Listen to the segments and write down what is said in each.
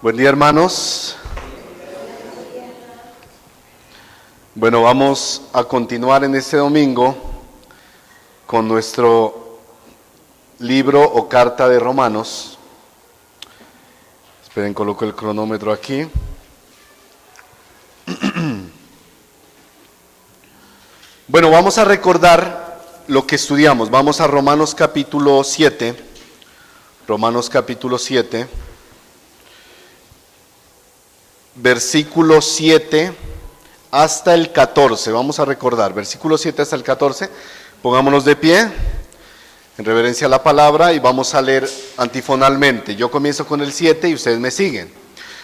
Buen día, hermanos. Bueno, vamos a continuar en este domingo con nuestro libro o carta de Romanos. Esperen, coloco el cronómetro aquí. Bueno, vamos a recordar lo que estudiamos. Vamos a Romanos capítulo 7. Romanos capítulo 7. Versículo 7 hasta el 14. Vamos a recordar. Versículo 7 hasta el 14. Pongámonos de pie en reverencia a la palabra y vamos a leer antifonalmente. Yo comienzo con el 7 y ustedes me siguen.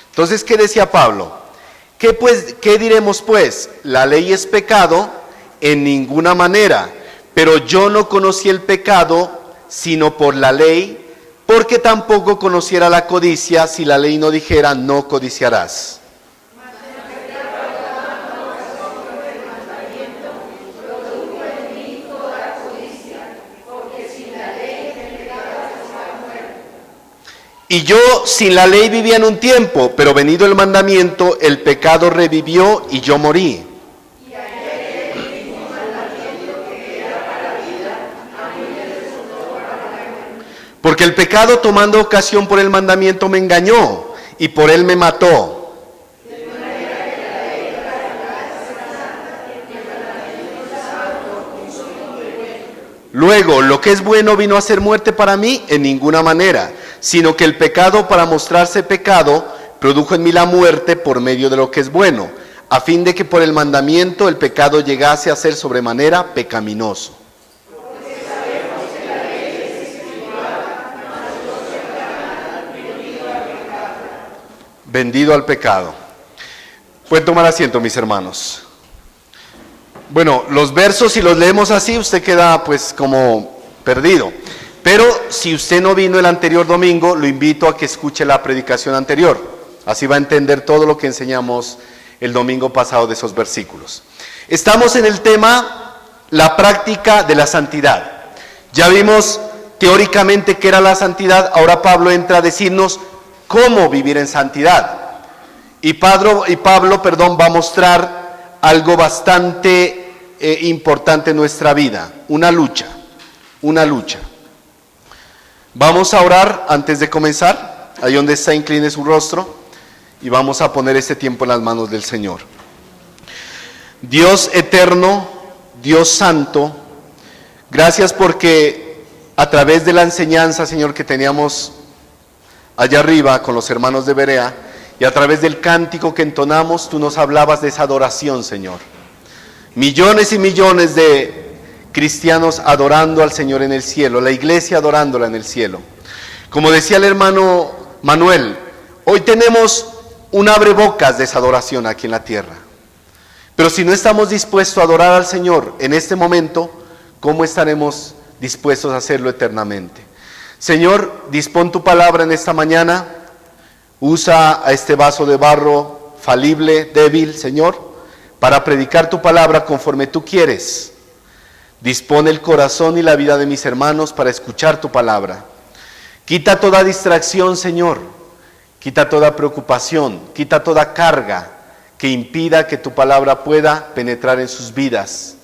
Entonces, ¿qué decía Pablo? ¿Qué diremos pues? La ley es pecado en ninguna manera, pero yo no conocí el pecado sino por la ley, porque tampoco conociera la codicia si la ley no dijera no codiciarás. Y yo sin la ley vivía en un tiempo, pero venido el mandamiento, el pecado revivió y yo morí. Porque el pecado, tomando ocasión por el mandamiento, me engañó y por él me mató. Luego, lo que es bueno vino a ser muerte para mí en ninguna manera, sino que el pecado, para mostrarse pecado, produjo en mí la muerte por medio de lo que es bueno, a fin de que por el mandamiento el pecado llegase a ser sobremanera pecaminoso. Vendido al pecado. Pueden tomar asiento, mis hermanos. Bueno, los versos, si los leemos así, usted queda pues como perdido. Pero si usted no vino el anterior domingo, lo invito a que escuche la predicación anterior. Así va a entender todo lo que enseñamos el domingo pasado de esos versículos. Estamos en el tema, la práctica de la santidad. Ya vimos teóricamente qué era la santidad, ahora Pablo entra a decirnos cómo vivir en santidad. Y Pablo, va a mostrar algo bastante importante en nuestra vida, una lucha. Vamos a orar antes de comenzar, ahí donde está, incline su rostro y vamos a poner este tiempo en las manos del Señor. Dios eterno, Dios santo, gracias porque a través de la enseñanza, Señor, que teníamos allá arriba con los hermanos de Berea, y a través del cántico que entonamos, tú nos hablabas de esa adoración, Señor. Millones y millones de cristianos adorando al Señor en el cielo, la iglesia adorándola en el cielo. Como decía el hermano Manuel, hoy tenemos un abrebocas de esa adoración aquí en la tierra. Pero si no estamos dispuestos a adorar al Señor en este momento, ¿cómo estaremos dispuestos a hacerlo eternamente? Señor, dispón tu palabra en esta mañana. Usa a este vaso de barro falible, débil, Señor, para predicar tu palabra conforme tú quieres. Dispone el corazón y la vida de mis hermanos para escuchar tu palabra. Quita toda distracción, Señor. Quita toda preocupación, quita toda carga que impida que tu palabra pueda penetrar en sus vidas,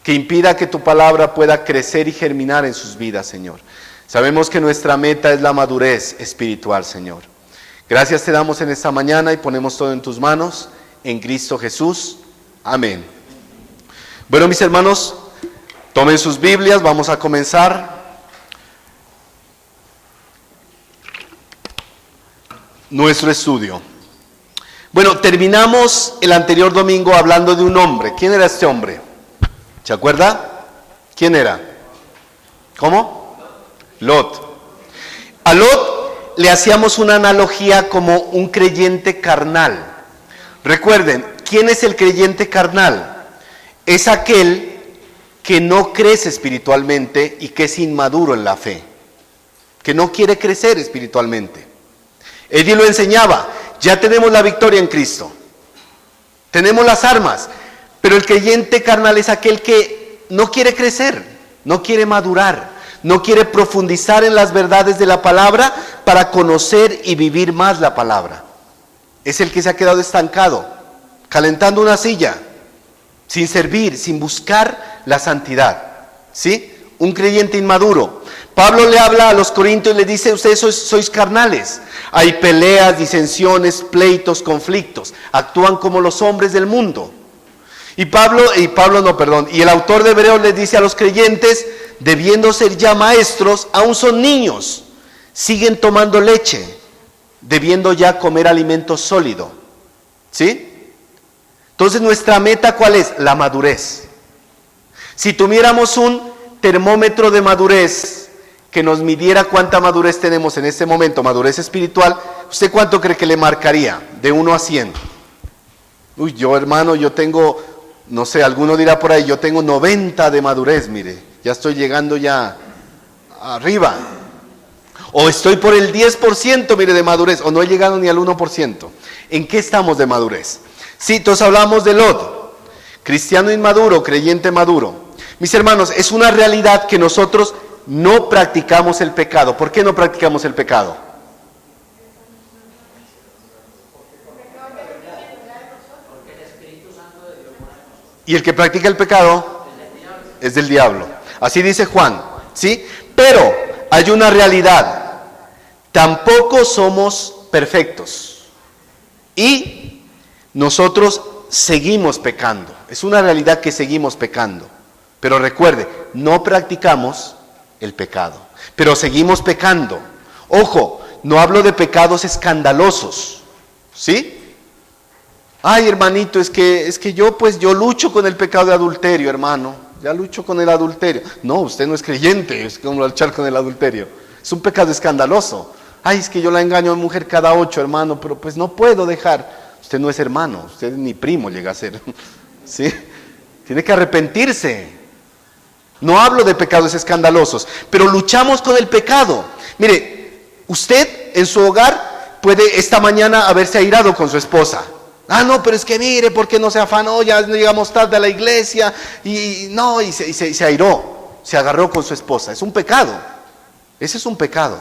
que impida que tu palabra pueda crecer y germinar en sus vidas, Señor. Sabemos que nuestra meta es la madurez espiritual, Señor. Gracias te damos en esta mañana y ponemos todo en tus manos, en Cristo Jesús. Amén. Bueno, mis hermanos, tomen sus Biblias, vamos a comenzar nuestro estudio. Bueno, terminamos el anterior domingo hablando de un hombre. ¿Quién era este hombre? ¿Se acuerda? ¿Quién era? ¿Cómo? Lot. A Lot le hacíamos una analogía como un creyente carnal. Recuerden, ¿quién es el creyente carnal? Es aquel que no crece espiritualmente y que es inmaduro en la fe, que no quiere crecer espiritualmente. Él lo enseñaba, ya tenemos la victoria en Cristo, tenemos las armas, pero el creyente carnal es aquel que no quiere crecer, no quiere madurar, no quiere profundizar en las verdades de la palabra para conocer y vivir más la palabra. Es el que se ha quedado estancado, calentando una silla, sin servir, sin buscar la santidad, ¿sí? Un creyente inmaduro. Pablo le habla a los corintios y le dice: ustedes sois carnales, hay peleas, disensiones, pleitos, conflictos, actúan como los hombres del mundo. Y el autor de Hebreos les dice a los creyentes: debiendo ser ya maestros, aún son niños, siguen tomando leche, debiendo ya comer alimento sólido, ¿sí? Entonces, nuestra meta, ¿cuál es? La madurez. Si tuviéramos un termómetro de madurez que nos midiera cuánta madurez tenemos en este momento, madurez espiritual, ¿usted cuánto cree que le marcaría? De 1 a 100. Uy, yo, hermano, yo tengo, no sé, alguno dirá por ahí, yo tengo 90 de madurez, mire, ya estoy llegando ya arriba. O estoy por el 10%, mire, de madurez, o no he llegado ni al 1%. ¿En qué estamos de madurez? Sí, entonces hablamos de Lot, cristiano inmaduro, creyente maduro. Mis hermanos, es una realidad que nosotros no practicamos el pecado. ¿Por qué no practicamos el pecado? Y el que practica el pecado es del diablo. Así dice Juan, ¿sí? Pero hay una realidad. Tampoco somos perfectos. Y nosotros seguimos pecando. Es una realidad que seguimos pecando. Pero recuerde, no practicamos el pecado, pero seguimos pecando. Ojo, no hablo de pecados escandalosos, ¿sí? Ay, hermanito, es que yo lucho con el pecado de adulterio, hermano. Ya lucho con el adulterio. No, usted no es creyente, es como luchar con el adulterio. Es un pecado escandaloso. Ay, es que yo la engaño a mi mujer cada 8, hermano, pero pues no puedo dejar. Usted no es hermano, usted ni primo llega a ser, ¿sí? Tiene que arrepentirse. No hablo de pecados escandalosos, pero luchamos con el pecado. Mire, usted en su hogar puede esta mañana haberse airado con su esposa. Ah, no, pero es que mire, ¿por qué no se afanó? Ya llegamos tarde a la iglesia y se airó, se agarró con su esposa. Es un pecado, ese es un pecado,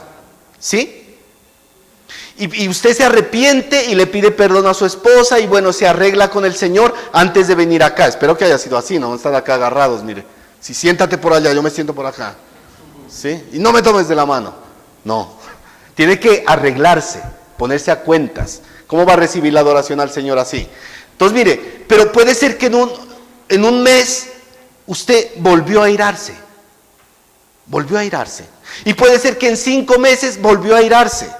¿sí? Y usted se arrepiente y le pide perdón a su esposa y bueno, se arregla con el Señor antes de venir acá. Espero que haya sido así, no están acá agarrados, mire. Si siéntate por allá, yo me siento por acá, ¿sí? Y no me tomes de la mano. No, tiene que arreglarse, ponerse a cuentas. ¿Cómo va a recibir la adoración al Señor así? Entonces mire, pero puede ser que en un mes usted volvió a airarse. Y puede ser que en 5 meses volvió a airarse.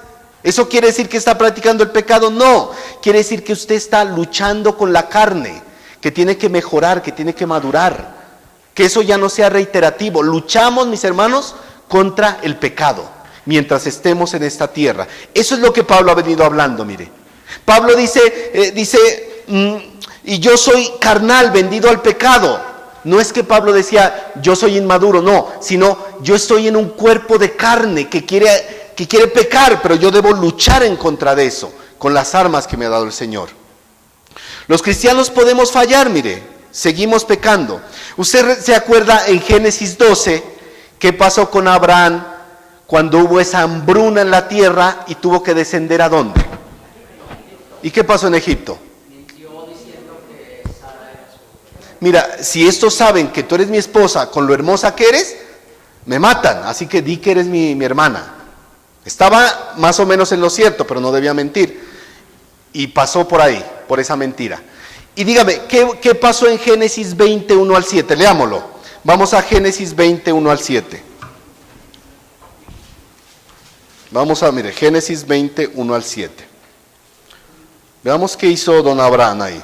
¿Eso quiere decir que está practicando el pecado? No, quiere decir que usted está luchando con la carne, que tiene que mejorar, que tiene que madurar, que eso ya no sea reiterativo. Luchamos, mis hermanos, contra el pecado mientras estemos en esta tierra. Eso es lo que Pablo ha venido hablando, mire. Pablo dice, y yo soy carnal, vendido al pecado. No es que Pablo decía, yo soy inmaduro, no, sino yo estoy en un cuerpo de carne que quiere pecar, pero yo debo luchar en contra de eso, con las armas que me ha dado el Señor. Los cristianos podemos fallar, mire, seguimos pecando. Usted se acuerda en Génesis 12, ¿qué pasó con Abraham cuando hubo esa hambruna en la tierra y tuvo que descender a dónde? ¿Y qué pasó en Egipto? Mira, si estos saben que tú eres mi esposa con lo hermosa que eres, me matan, así que di que eres mi hermana. Estaba más o menos en lo cierto, pero no debía mentir. Y pasó por ahí, por esa mentira. Y dígame, ¿qué pasó en Génesis 20, 1 al 7? Leámoslo. Vamos a Génesis 20, 1 al 7. Mire, Génesis 20, 1 al 7. Veamos qué hizo don Abraham ahí.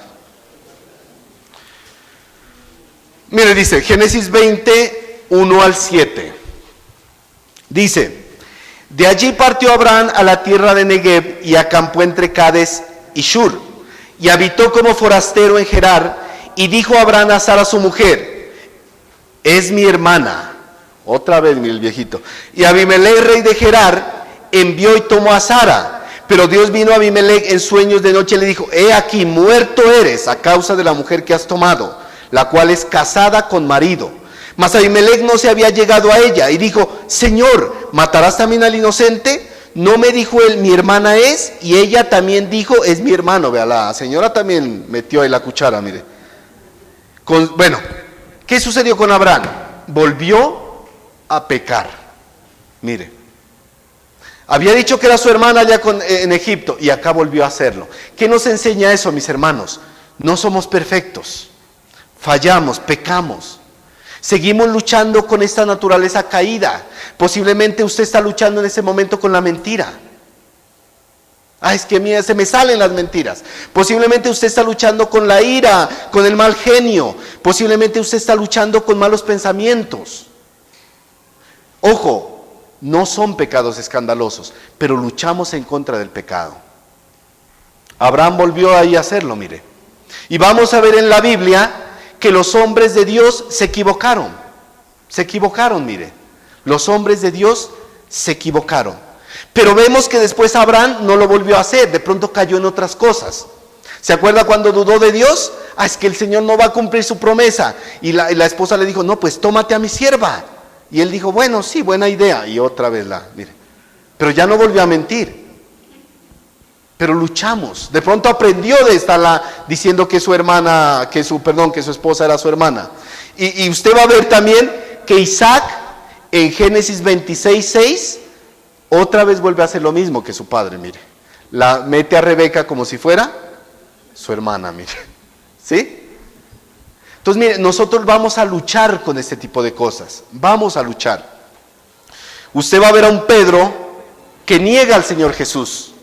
Mire, dice, Génesis 20, 1 al 7. Dice, de allí partió Abraham a la tierra de Negev y acampó entre Cades y Shur, y habitó como forastero en Gerar, y dijo Abraham a Sara su mujer, es mi hermana. Otra vez, mire el viejito. Y Abimelech, rey de Gerar, envió y tomó a Sara. Pero Dios vino a Abimelech en sueños de noche y le dijo, he aquí, muerto eres a causa de la mujer que has tomado, la cual es casada con marido. Mas Abimelech no se había llegado a ella y dijo: Señor, ¿matarás también al inocente? No me dijo él, mi hermana es, y ella también dijo, es mi hermano. Vea, la señora también metió ahí la cuchara, mire. Bueno, ¿qué sucedió con Abraham? Volvió a pecar. Mire, había dicho que era su hermana allá en Egipto, y acá volvió a hacerlo. ¿Qué nos enseña eso, mis hermanos? No somos perfectos, fallamos, pecamos. Seguimos luchando con esta naturaleza caída. Posiblemente usted está luchando en ese momento con la mentira. Es que mira, se me salen las mentiras. Posiblemente usted está luchando con la ira, con el mal genio. Posiblemente usted está luchando con malos pensamientos. Ojo, no son pecados escandalosos, pero luchamos en contra del pecado. Abraham volvió ahí a hacerlo, mire. Y vamos a ver en la Biblia que los hombres de Dios se equivocaron. Se equivocaron, mire. Los hombres de Dios se equivocaron. Pero vemos que después Abraham no lo volvió a hacer. De pronto cayó en otras cosas. ¿Se acuerda cuando dudó de Dios? Es que el Señor no va a cumplir su promesa. Y la esposa le dijo: no, pues tómate a mi sierva. Y él dijo: bueno, sí, buena idea. Y otra vez mire. Pero ya no volvió a mentir. Pero luchamos. De pronto aprendió de estarla diciendo que su hermana, que su esposa era su hermana. Y usted va a ver también que Isaac en Génesis 26:6 otra vez vuelve a hacer lo mismo que su padre, mire. La mete a Rebeca como si fuera su hermana, mire. ¿Sí? Entonces, mire, nosotros vamos a luchar con este tipo de cosas. Vamos a luchar. Usted va a ver a un Pedro que niega al Señor Jesús.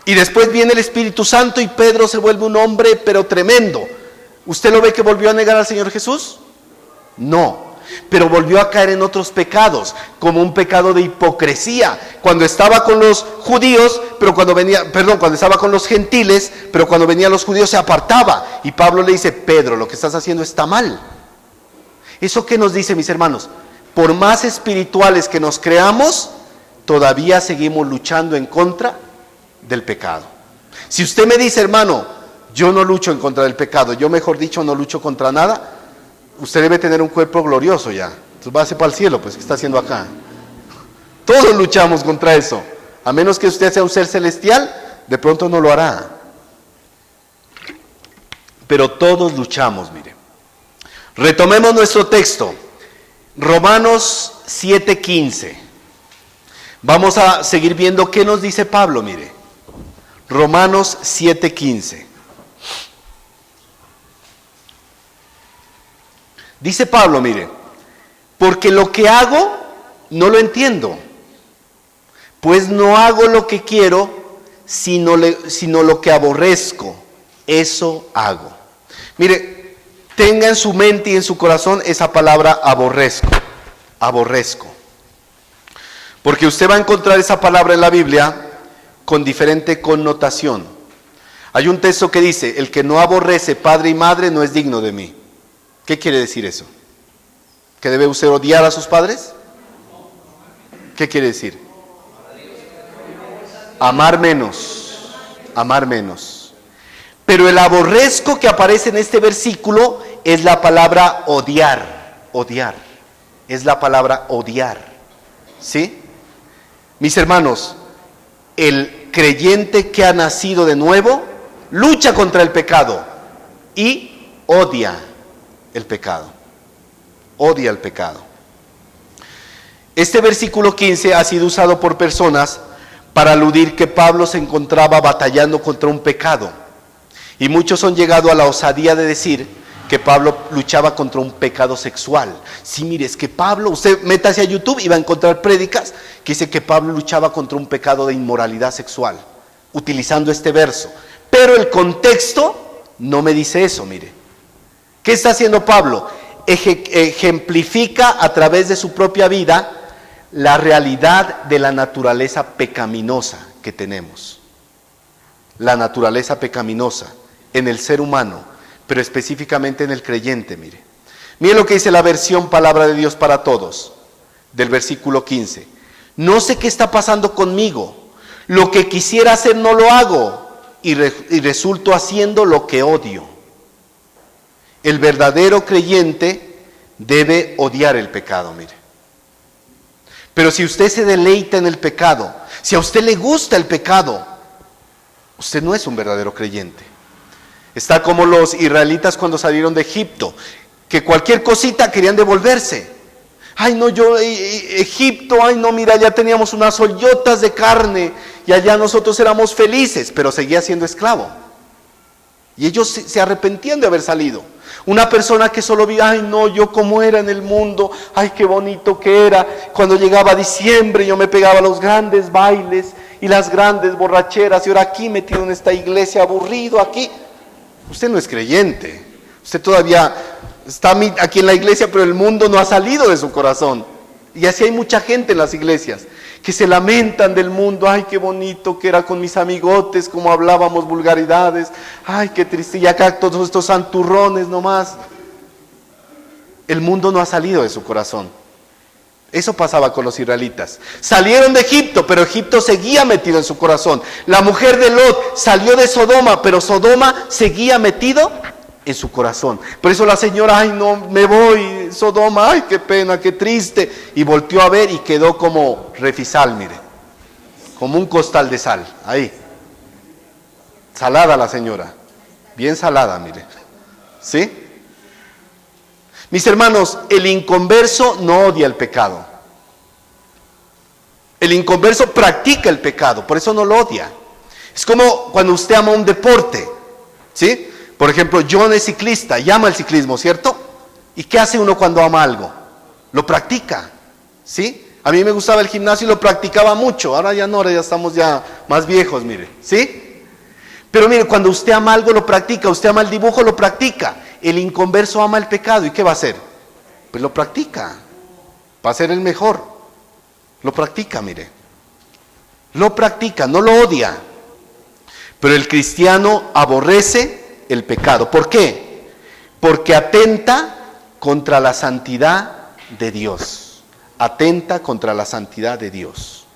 Y después viene el Espíritu Santo y Pedro se vuelve un hombre pero tremendo. ¿Usted lo ve que volvió a negar al Señor Jesús? No, pero volvió a caer en otros pecados, como un pecado de hipocresía. Cuando estaba con los judíos, cuando estaba con los gentiles, pero cuando venían los judíos se apartaba. Y Pablo le dice: Pedro, lo que estás haciendo está mal. ¿Eso qué nos dice, mis hermanos? Por más espirituales que nos creamos, todavía seguimos luchando en contra del pecado. Si usted me dice: hermano, yo no lucho en contra del pecado, yo mejor dicho no lucho contra nada, usted debe tener un cuerpo glorioso ya. Entonces váyase para el cielo, pues, ¿qué está haciendo acá? Todos luchamos contra eso. A menos que usted sea un ser celestial, de pronto no lo hará. Pero todos luchamos, mire. Retomemos nuestro texto. Romanos 7:15. Vamos a seguir viendo qué nos dice Pablo, mire. Romanos 7:15. Dice Pablo, mire: porque lo que hago no lo entiendo, pues no hago lo que quiero, sino lo que aborrezco, eso hago. Mire, tenga en su mente y en su corazón esa palabra aborrezco, aborrezco. Porque usted va a encontrar esa palabra en la Biblia con diferente connotación. Hay un texto que dice: el que no aborrece padre y madre no es digno de mí. ¿Qué quiere decir eso? ¿Que debe usted odiar a sus padres? ¿Qué quiere decir? Amar menos, amar menos. Pero el aborrezco que aparece en este versículo es la palabra odiar, odiar. Es la palabra odiar. ¿Sí? Mis hermanos, el creyente que ha nacido de nuevo lucha contra el pecado y odia el pecado. Odia el pecado. Este versículo 15 ha sido usado por personas para aludir que Pablo se encontraba batallando contra un pecado. Y muchos han llegado a la osadía de decir que Pablo luchaba contra un pecado sexual. Sí, mire, es que Pablo, usted métase a YouTube y va a encontrar prédicas que dice que Pablo luchaba contra un pecado de inmoralidad sexual, utilizando este verso. Pero el contexto no me dice eso, mire. ¿Qué está haciendo Pablo? Ejemplifica a través de su propia vida la realidad de la naturaleza pecaminosa que tenemos. La naturaleza pecaminosa en el ser humano, pero específicamente en el creyente, mire. Mire lo que dice la versión Palabra de Dios para Todos, del versículo 15. No sé qué está pasando conmigo. Lo que quisiera hacer no lo hago y resulto haciendo lo que odio. El verdadero creyente debe odiar el pecado, mire. Pero si usted se deleita en el pecado, si a usted le gusta el pecado, usted no es un verdadero creyente. Está como los israelitas cuando salieron de Egipto, que cualquier cosita querían devolverse. Ay no, Egipto, ay no, mira, ya teníamos unas ollotas de carne y allá nosotros éramos felices, pero seguía siendo esclavo. Y ellos se arrepentían de haber salido. Una persona que solo vivía, ay no, yo como era en el mundo, ay qué bonito que era. Cuando llegaba diciembre yo me pegaba a los grandes bailes y las grandes borracheras, y ahora aquí metido en esta iglesia aburrido aquí. Usted no es creyente, usted todavía está aquí en la iglesia, pero el mundo no ha salido de su corazón. Y así hay mucha gente en las iglesias que se lamentan del mundo. Ay, qué bonito que era con mis amigotes, como hablábamos vulgaridades. Ay, qué triste, y acá todos estos santurrones nomás. El mundo no ha salido de su corazón. Eso pasaba con los israelitas. Salieron de Egipto, pero Egipto seguía metido en su corazón. La mujer de Lot salió de Sodoma, pero Sodoma seguía metido en su corazón. Por eso la señora, ay no, me voy, Sodoma, ay qué pena, qué triste. Y volteó a ver y quedó como refisal, mire. Como un costal de sal, ahí. Salada la señora. Bien salada, mire. ¿Sí? Mis hermanos, el inconverso no odia el pecado. El inconverso practica el pecado, por eso no lo odia. Es como cuando usted ama un deporte, ¿sí? Por ejemplo, John es ciclista y ama el ciclismo, ¿cierto? ¿Y qué hace uno cuando ama algo? Lo practica, ¿sí? A mí me gustaba el gimnasio y lo practicaba mucho. Ahora ya no, ahora ya estamos ya más viejos, mire, ¿sí? Pero mire, cuando usted ama algo lo practica, usted ama el dibujo, lo practica. El inconverso ama el pecado, ¿y qué va a hacer? Pues lo practica, va a ser el mejor. Lo practica, mire. Lo practica, no lo odia. Pero el cristiano aborrece el pecado. ¿Por qué? Porque atenta contra la santidad de Dios. Atenta contra la santidad de Dios.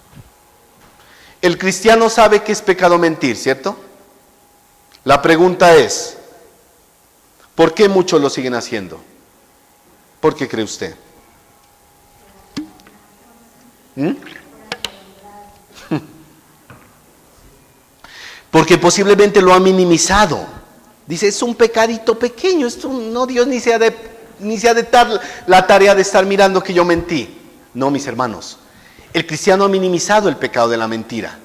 El cristiano sabe que es pecado mentir, ¿cierto? La pregunta es, ¿por qué muchos lo siguen haciendo? ¿Por qué cree usted? Porque posiblemente lo ha minimizado. Dice, es un pecadito pequeño, esto no, Dios ni se ha de dar la tarea de estar mirando que yo mentí. No, mis hermanos, el cristiano ha minimizado el pecado de la mentira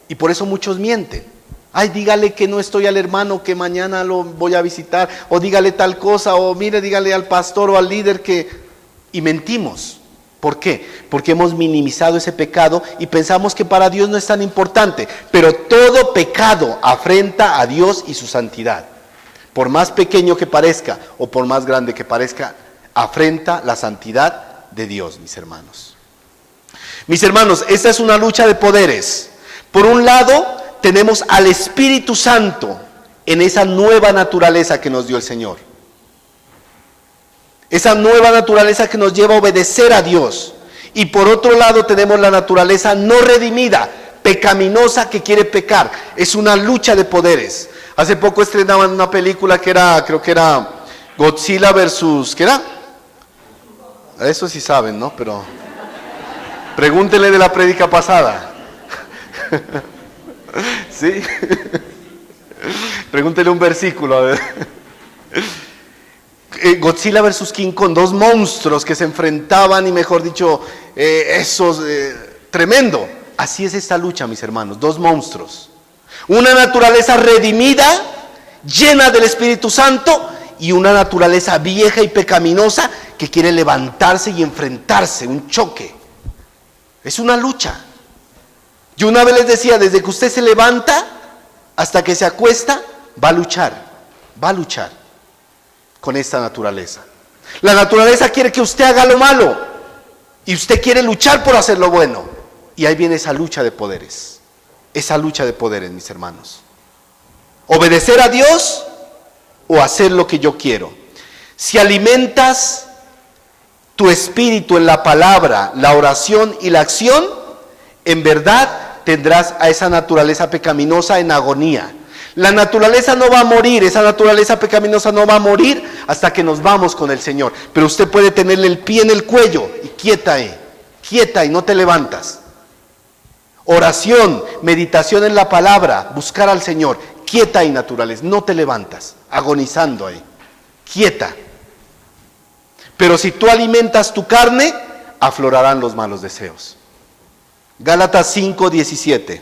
y por eso muchos mienten. Ay, dígale que no estoy al hermano, que mañana lo voy a visitar, o dígale tal cosa, o mire, dígale al pastor o al líder que... Y mentimos. ¿Por qué? Porque hemos minimizado ese pecado y pensamos que para Dios no es tan importante, pero todo pecado afrenta a Dios y su santidad. Por más pequeño que parezca o por más grande que parezca, afrenta la santidad de Dios, mis hermanos. Mis hermanos, esta es una lucha de poderes. Por un lado, tenemos al Espíritu Santo en esa nueva naturaleza que nos dio el Señor. Esa nueva naturaleza que nos lleva a obedecer a Dios. Y por otro lado tenemos la naturaleza no redimida, pecaminosa, que quiere pecar. Es una lucha de poderes. Hace poco estrenaban una película que era, creo que era Godzilla versus, ¿qué era? Eso sí saben, ¿no? Pero pregúntenle de la prédica pasada. ¿Sí? Pregúntenle un versículo, a ver. Godzilla versus King Kong, dos monstruos que se enfrentaban y mejor dicho, tremendo. Así es esta lucha, mis hermanos, dos monstruos. Una naturaleza redimida, llena del Espíritu Santo, y una naturaleza vieja y pecaminosa que quiere levantarse y enfrentarse, un choque. Es una lucha. Yo una vez les decía, desde que usted se levanta hasta que se acuesta, va a luchar con esta naturaleza. La naturaleza quiere que usted haga lo malo y usted quiere luchar por hacer lo bueno. Y ahí viene esa lucha de poderes. Esa lucha de poderes, mis hermanos. Obedecer a Dios o hacer lo que yo quiero. Si alimentas tu espíritu en la palabra, la oración y la acción, en verdad tendrás a esa naturaleza pecaminosa en agonía. La naturaleza no va a morir, esa naturaleza pecaminosa no va a morir hasta que nos vamos con el Señor. Pero usted puede tenerle el pie en el cuello y quieta ahí, no te levantas. Oración, meditación en la palabra, buscar al Señor, quieta y naturales, no te levantas, agonizando ahí, quieta. Pero si tú alimentas tu carne, aflorarán los malos deseos. Gálatas 5:17.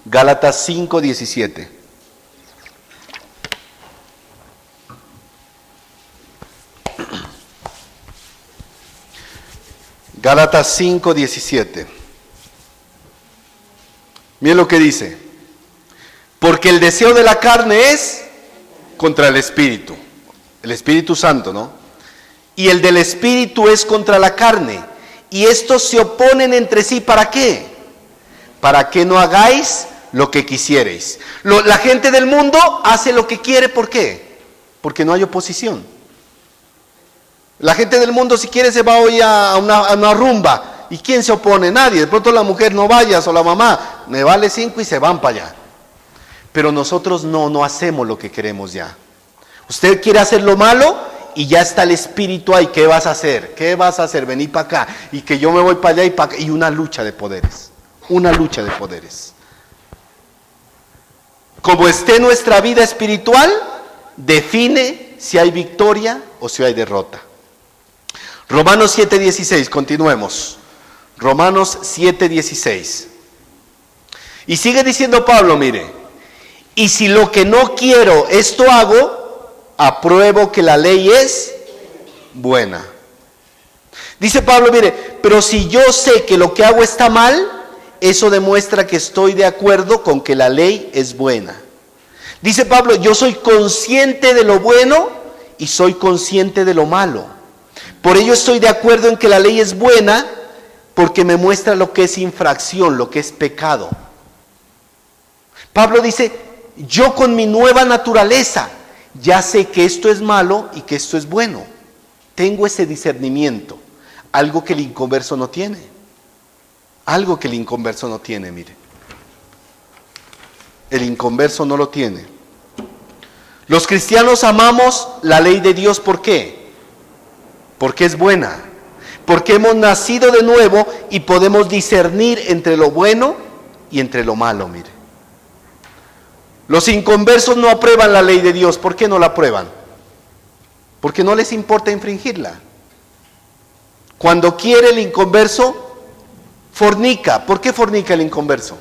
Gálatas 5:17. Gálatas 5:17. Miren lo que dice. Porque el deseo de la carne es contra el Espíritu Santo, ¿no? Y el del Espíritu es contra la carne. Y estos se oponen entre sí, ¿para qué? Para que no hagáis lo que quisierais. La gente del mundo hace lo que quiere, ¿por qué? Porque no hay oposición. La gente del mundo, si quiere, se va hoy a una rumba. ¿Y quién se opone? Nadie. De pronto la mujer, no vayas, o la mamá, me vale 5 y se van para allá. Pero nosotros no hacemos lo que queremos ya. Usted quiere hacer lo malo y ya está el espíritu ahí. ¿Qué vas a hacer? ¿Qué vas a hacer? Vení para acá. Y que yo me voy para allá y para acá. Y una lucha de poderes. Una lucha de poderes. Como esté nuestra vida espiritual, define si hay victoria o si hay derrota. Romanos 7:16, continuemos. Romanos 7:16. Y sigue diciendo Pablo, mire, y si lo que no quiero, esto hago, apruebo que la ley es buena. Dice Pablo, mire, pero si yo sé que lo que hago está mal, eso demuestra que estoy de acuerdo con que la ley es buena. Dice Pablo, yo soy consciente de lo bueno y soy consciente de lo malo. Por ello estoy de acuerdo en que la ley es buena, porque me muestra lo que es infracción, lo que es pecado. Pablo dice, yo con mi nueva naturaleza ya sé que esto es malo y que esto es bueno. Tengo ese discernimiento, algo que el inconverso no tiene. Algo que el inconverso no tiene, mire. El inconverso no lo tiene. Los cristianos amamos la ley de Dios, ¿por qué? Porque es buena. Porque hemos nacido de nuevo y podemos discernir entre lo bueno y entre lo malo, mire. Los inconversos no aprueban la ley de Dios. ¿Por qué no la aprueban? Porque no les importa infringirla. Cuando quiere el inconverso, fornica. ¿Por qué fornica el inconverso?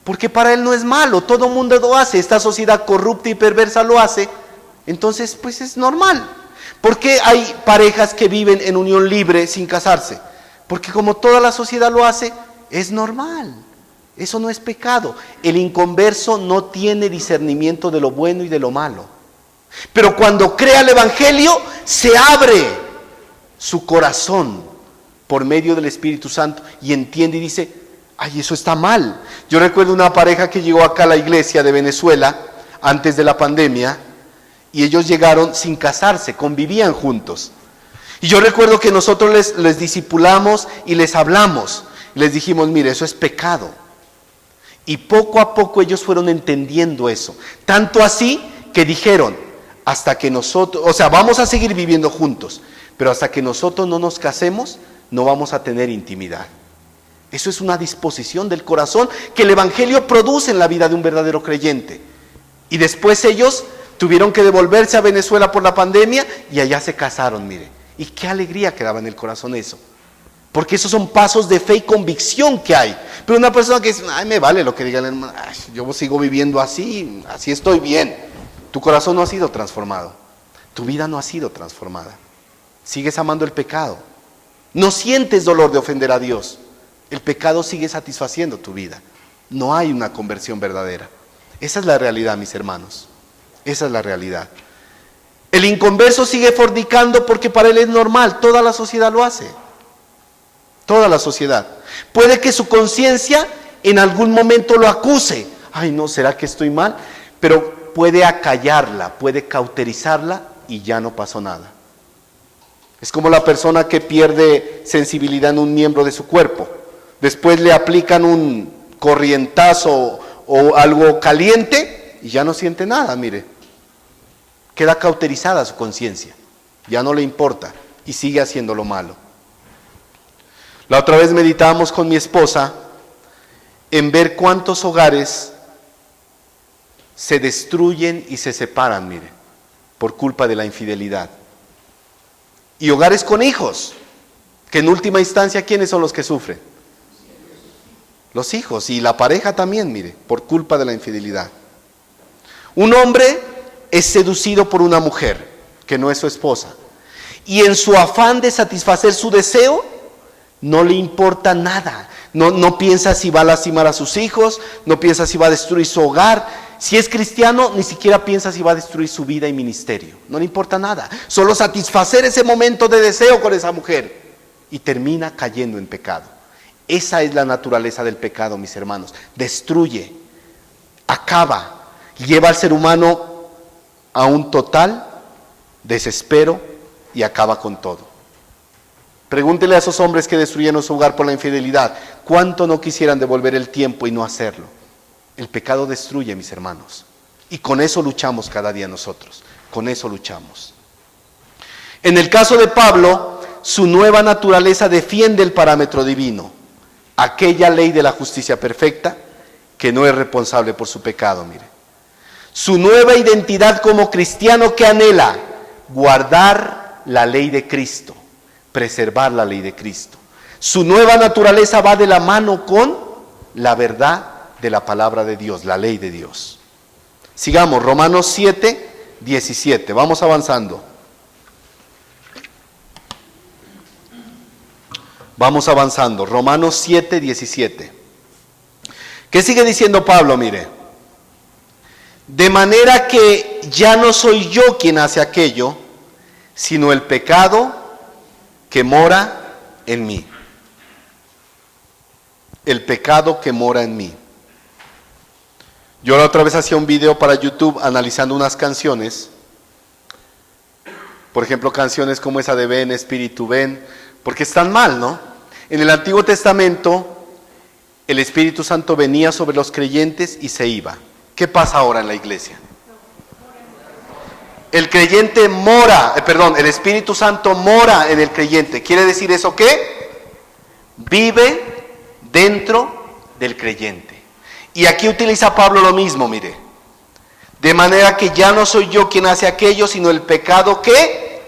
Porque para él no es malo, todo el mundo lo hace, esta sociedad corrupta y perversa lo hace, entonces pues es normal. ¿Por qué hay parejas que viven en unión libre sin casarse? Porque como toda la sociedad lo hace, es normal, eso no es pecado. El inconverso no tiene discernimiento de lo bueno y de lo malo. Pero cuando crea el Evangelio, se abre su corazón por medio del Espíritu Santo y entiende y dice, ay, eso está mal. Yo recuerdo una pareja que llegó acá a la iglesia de Venezuela antes de la pandemia y ellos llegaron sin casarse, convivían juntos. Y yo recuerdo que nosotros les discipulamos y les hablamos. Les dijimos, mire, eso es pecado. Y poco a poco ellos fueron entendiendo eso. Tanto así que dijeron, hasta que nosotros, o sea, vamos a seguir viviendo juntos, pero hasta que nosotros no nos casemos, no vamos a tener intimidad. Eso es una disposición del corazón que el Evangelio produce en la vida de un verdadero creyente. Y después ellos tuvieron que devolverse a Venezuela por la pandemia y allá se casaron, mire. Y qué alegría que daba en el corazón eso. Porque esos son pasos de fe y convicción que hay. Pero una persona que dice, ay, me vale lo que diga el hermano, ay, yo sigo viviendo así estoy bien. Tu corazón no ha sido transformado. Tu vida no ha sido transformada. Sigues amando el pecado. No sientes dolor de ofender a Dios. El pecado sigue satisfaciendo tu vida. No hay una conversión verdadera. Esa es la realidad, mis hermanos. Esa es la realidad. El inconverso sigue fornicando porque para él es normal. Toda la sociedad lo hace. Toda la sociedad. Puede que su conciencia en algún momento lo acuse. Ay, no, ¿será que estoy mal? Pero puede acallarla, puede cauterizarla y ya no pasó nada. Es como la persona que pierde sensibilidad en un miembro de su cuerpo. Después le aplican un corrientazo o algo caliente y ya no siente nada, mire. queda cauterizada su conciencia, ya no le importa y sigue haciendo lo malo. La otra vez meditábamos con mi esposa en ver cuántos hogares se destruyen y se separan, mire, por culpa de la infidelidad. Y hogares con hijos, que en última instancia, ¿quiénes son los que sufren? Los hijos y la pareja también, mire, por culpa de la infidelidad. Un hombre es seducido por una mujer que no es su esposa, y en su afán de satisfacer su deseo, no le importa nada. No piensa si va a lastimar a sus hijos, no piensa si va a destruir su hogar. Si es cristiano, ni siquiera piensa si va a destruir su vida y ministerio. No le importa nada. Solo satisfacer ese momento de deseo con esa mujer. Y termina cayendo en pecado. Esa es la naturaleza del pecado, mis hermanos. Destruye, acaba, lleva al ser humano a un total desespero y acaba con todo. Pregúntele a esos hombres que destruyeron su hogar por la infidelidad, ¿cuánto no quisieran devolver el tiempo y no hacerlo? El pecado destruye, mis hermanos, y con eso luchamos cada día nosotros, con eso luchamos. En el caso de Pablo, su nueva naturaleza defiende el parámetro divino, aquella ley de la justicia perfecta que no es responsable por su pecado, mire. Su nueva identidad como cristiano que anhela guardar la ley de Cristo, preservar la ley de Cristo. Su nueva naturaleza va de la mano con la verdad de la palabra de Dios, la ley de Dios. Sigamos, Romanos 7, 17, vamos avanzando. Vamos avanzando, Romanos 7, 17. ¿Qué sigue diciendo Pablo? Mire, de manera que ya no soy yo quien hace aquello, sino el pecado que mora en mí. El pecado que mora en mí. Yo la otra vez hacía un video para YouTube analizando unas canciones. Por ejemplo, canciones como esa de Ven, Espíritu, ven, porque están mal, ¿no? En el Antiguo Testamento, el Espíritu Santo venía sobre los creyentes y se iba. ¿Qué pasa ahora en la iglesia? El creyente el Espíritu Santo mora en el creyente. ¿Quiere decir eso qué? Vive dentro del creyente. Y aquí utiliza Pablo lo mismo, mire. De manera que ya no soy yo quien hace aquello, sino el pecado que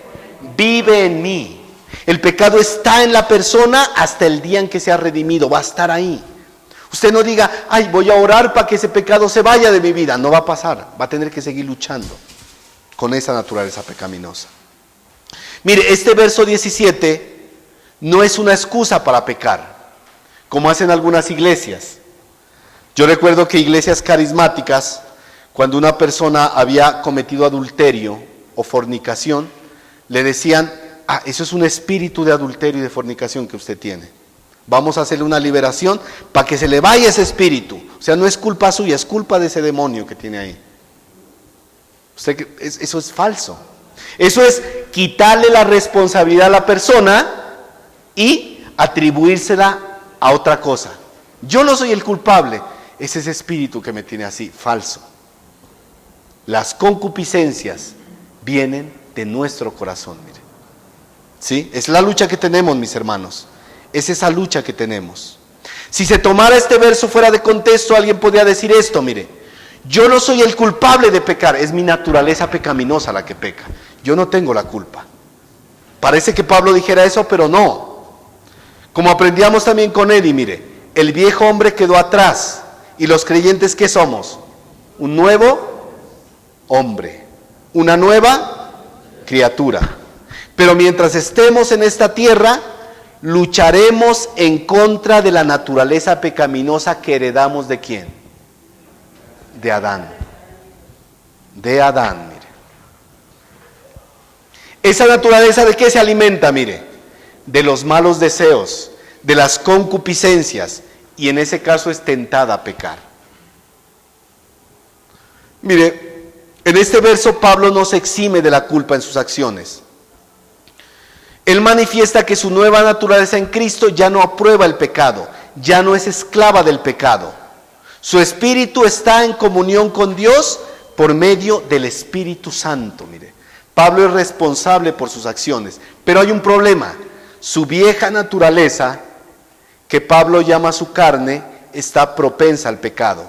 vive en mí. El pecado está en la persona hasta el día en que sea redimido, va a estar ahí. Usted no diga, ay, voy a orar para que ese pecado se vaya de mi vida. No va a pasar, va a tener que seguir luchando con esa naturaleza pecaminosa. Mire, este verso 17 no es una excusa para pecar, como hacen algunas iglesias. Yo recuerdo que iglesias carismáticas, cuando una persona había cometido adulterio o fornicación, le decían, eso es un espíritu de adulterio y de fornicación que usted tiene. Vamos a hacerle una liberación para que se le vaya ese espíritu. O sea, no es culpa suya, es culpa de ese demonio que tiene ahí. Eso es falso. Eso es quitarle la responsabilidad a la persona y atribuírsela a otra cosa. Yo no soy el culpable, es ese espíritu que me tiene así, falso. Las concupiscencias vienen de nuestro corazón, mire. ¿Sí? Es la lucha que tenemos, mis hermanos. Es esa lucha que tenemos. Si se tomara este verso fuera de contexto, alguien podría decir esto, mire. Yo no soy el culpable de pecar, es mi naturaleza pecaminosa la que peca. Yo no tengo la culpa. Parece que Pablo dijera eso, pero no. Como aprendíamos también con Eddie, mire, el viejo hombre quedó atrás. ¿Y los creyentes qué somos? Un nuevo hombre, una nueva criatura. Pero mientras estemos en esta tierra, lucharemos en contra de la naturaleza pecaminosa que heredamos ¿de quién? De Adán. De Adán, mire. Esa naturaleza ¿de qué se alimenta? Mire, de los malos deseos, de las concupiscencias, y en ese caso es tentada a pecar. Mire, en este verso Pablo no se exime de la culpa en sus acciones. Él manifiesta que su nueva naturaleza en Cristo ya no aprueba el pecado, ya no es esclava del pecado. Su espíritu está en comunión con Dios por medio del Espíritu Santo. Mire, Pablo es responsable por sus acciones, pero hay un problema. Su vieja naturaleza, que Pablo llama su carne, está propensa al pecado.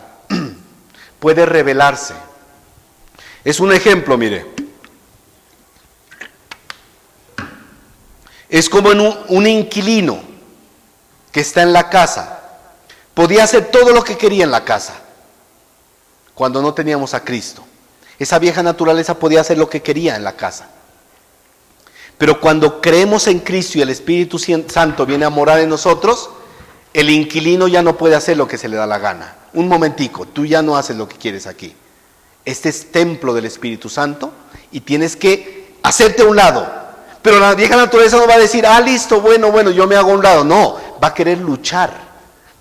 Puede rebelarse. Es un ejemplo, mire. Es como en un inquilino que está en la casa. Podía hacer todo lo que quería en la casa cuando no teníamos a Cristo. Esa vieja naturaleza podía hacer lo que quería en la casa. Pero cuando creemos en Cristo y el Espíritu Santo viene a morar en nosotros, el inquilino ya no puede hacer lo que se le da la gana. Un momentico, tú ya no haces lo que quieres aquí. Este es templo del Espíritu Santo y tienes que hacerte a un lado. Pero la vieja naturaleza no va a decir, listo, bueno, yo me hago a un lado. No, va a querer luchar,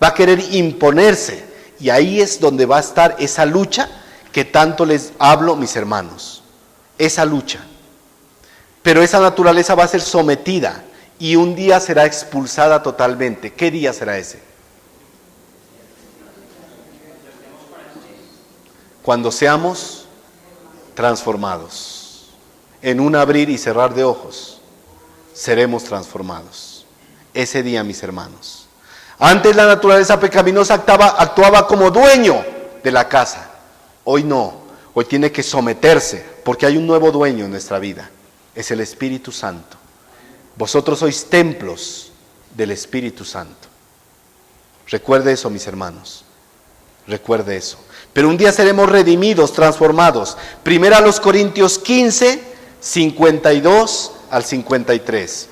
va a querer imponerse. Y ahí es donde va a estar esa lucha que tanto les hablo, mis hermanos. Esa lucha. Pero esa naturaleza va a ser sometida y un día será expulsada totalmente. ¿Qué día será ese? Cuando seamos transformados. En un abrir y cerrar de ojos, seremos transformados. Ese día, mis hermanos. Antes la naturaleza pecaminosa actuaba como dueño de la casa. Hoy no. Hoy tiene que someterse, porque hay un nuevo dueño en nuestra vida. Es el Espíritu Santo. Vosotros sois templos del Espíritu Santo. Recuerde eso, mis hermanos. Recuerde eso. Pero un día seremos redimidos, transformados. Primera a los Corintios 15, 52 al 53.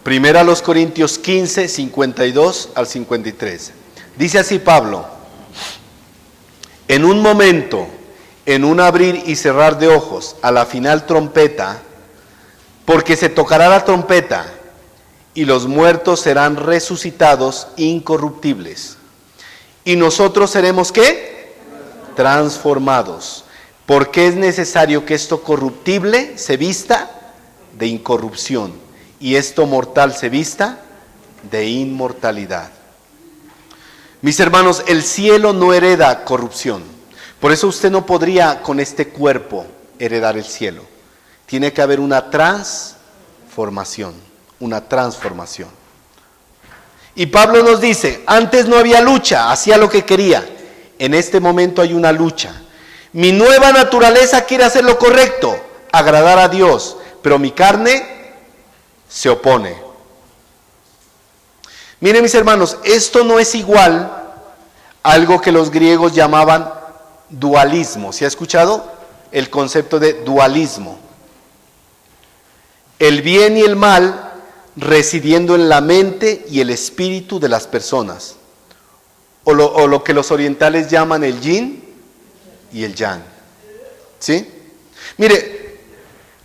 Primera a los Corintios 15, 52 al 53. Dice así Pablo: en un momento, en un abrir y cerrar de ojos, a la final trompeta, porque se tocará la trompeta, y los muertos serán resucitados incorruptibles. Y nosotros seremos, ¿qué? Transformados. Porque es necesario que esto corruptible se vista de incorrupción y esto mortal se vista de inmortalidad. Mis hermanos, el cielo no hereda corrupción. Por eso usted no podría con este cuerpo heredar el cielo. Tiene que haber una transformación, una transformación. Y Pablo nos dice, antes no había lucha, hacía lo que quería. En este momento hay una lucha. Mi nueva naturaleza quiere hacer lo correcto, agradar a Dios, pero mi carne se opone. Miren, mis hermanos, esto no es igual a algo que los griegos llamaban dualismo. ¿Se ha escuchado el concepto de dualismo? El bien y el mal residiendo en la mente y el espíritu de las personas, o lo que los orientales llaman el yin y el yang. ¿Sí? Mire,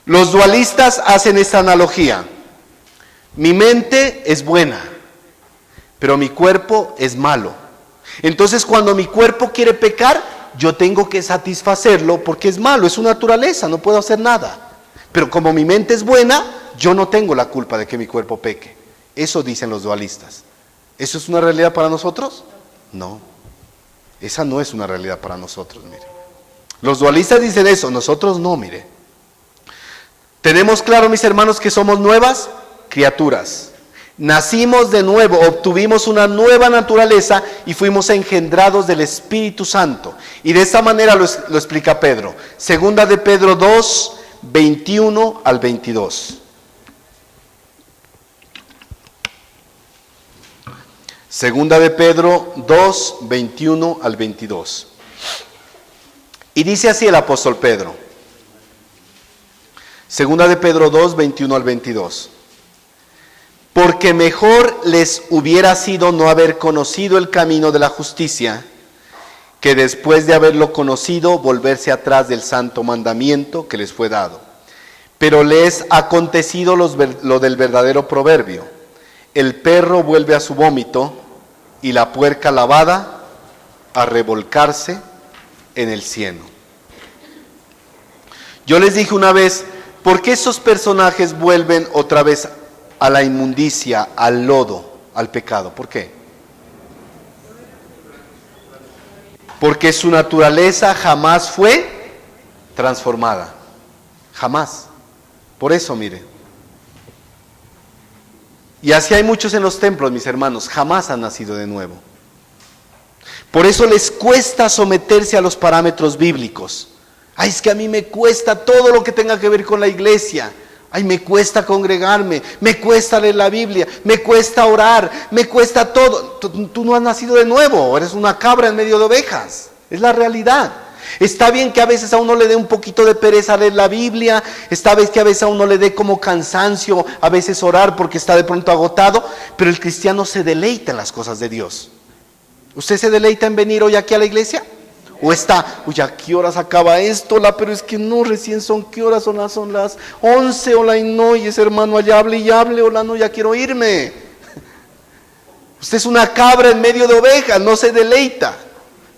los dualistas hacen esta analogía. Mi mente es buena, pero mi cuerpo es malo. Entonces, cuando mi cuerpo quiere pecar, yo tengo que satisfacerlo porque es malo, es su naturaleza, no puedo hacer nada. Pero como mi mente es buena, yo no tengo la culpa de que mi cuerpo peque. Eso dicen los dualistas. ¿Eso es una realidad para nosotros? No. Esa no es una realidad para nosotros, mire. Los dualistas dicen eso, nosotros no, mire. Tenemos claro, mis hermanos, que somos nuevas criaturas. Nacimos de nuevo, obtuvimos una nueva naturaleza y fuimos engendrados del Espíritu Santo. Y de esta manera lo explica Pedro. Segunda de Pedro 2, 21 al 22. Segunda de Pedro 2, 21 al 22. Y dice así el apóstol Pedro. Segunda de Pedro 2, 21 al 22. Porque mejor les hubiera sido no haber conocido el camino de la justicia, que después de haberlo conocido, volverse atrás del santo mandamiento que les fue dado. Pero les ha acontecido lo del verdadero proverbio: el perro vuelve a su vómito y la puerca lavada a revolcarse en el cieno. Yo les dije una vez, ¿por qué esos personajes vuelven otra vez a la inmundicia, al lodo, al pecado? ¿Por qué? Porque su naturaleza jamás fue transformada. Jamás. Por eso, mire. Y así hay muchos en los templos, mis hermanos, jamás han nacido de nuevo. Por eso les cuesta someterse a los parámetros bíblicos. Ay, es que a mí me cuesta todo lo que tenga que ver con la iglesia. Ay, me cuesta congregarme, me cuesta leer la Biblia, me cuesta orar, me cuesta todo. Tú no has nacido de nuevo, eres una cabra en medio de ovejas. Es la realidad. Está bien que a veces a uno le dé un poquito de pereza leer la Biblia, está bien que a veces a uno le dé como cansancio, a veces orar porque está de pronto agotado, pero el cristiano se deleita en las cosas de Dios. ¿Usted se deleita en venir hoy aquí a la iglesia? ¿O está, uy, a qué horas acaba esto? Pero es que no, recién son, ¿qué horas son? Son las 11, hola, y no, y ese hermano allá hable y hable, hola, no, ya quiero irme. Usted es una cabra en medio de ovejas, no se deleita.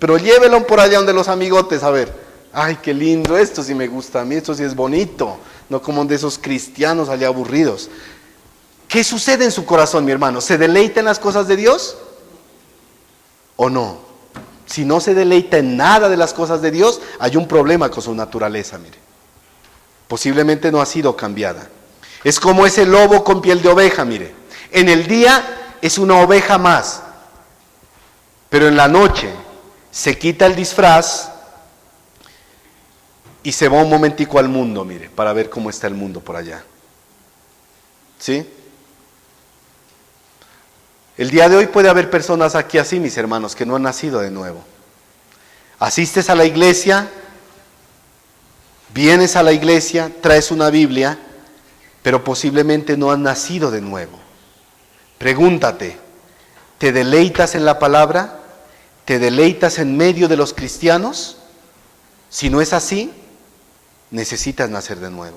Pero llévelo por allá donde los amigotes, a ver. Ay, qué lindo, esto sí me gusta a mí, esto sí es bonito. No como de esos cristianos allá aburridos. ¿Qué sucede en su corazón, mi hermano? ¿Se deleita en las cosas de Dios? ¿O no? Si no se deleita en nada de las cosas de Dios, hay un problema con su naturaleza, mire. Posiblemente no ha sido cambiada. Es como ese lobo con piel de oveja, mire. En el día es una oveja más, pero en la noche se quita el disfraz y se va un momentico al mundo, mire, para ver cómo está el mundo por allá. ¿Sí? El día de hoy puede haber personas aquí así, mis hermanos, que no han nacido de nuevo. Asistes a la iglesia, vienes a la iglesia, traes una Biblia, pero posiblemente no has nacido de nuevo. Pregúntate, ¿te deleitas en la palabra? ¿Te deleitas en medio de los cristianos? Si no es así, necesitas nacer de nuevo.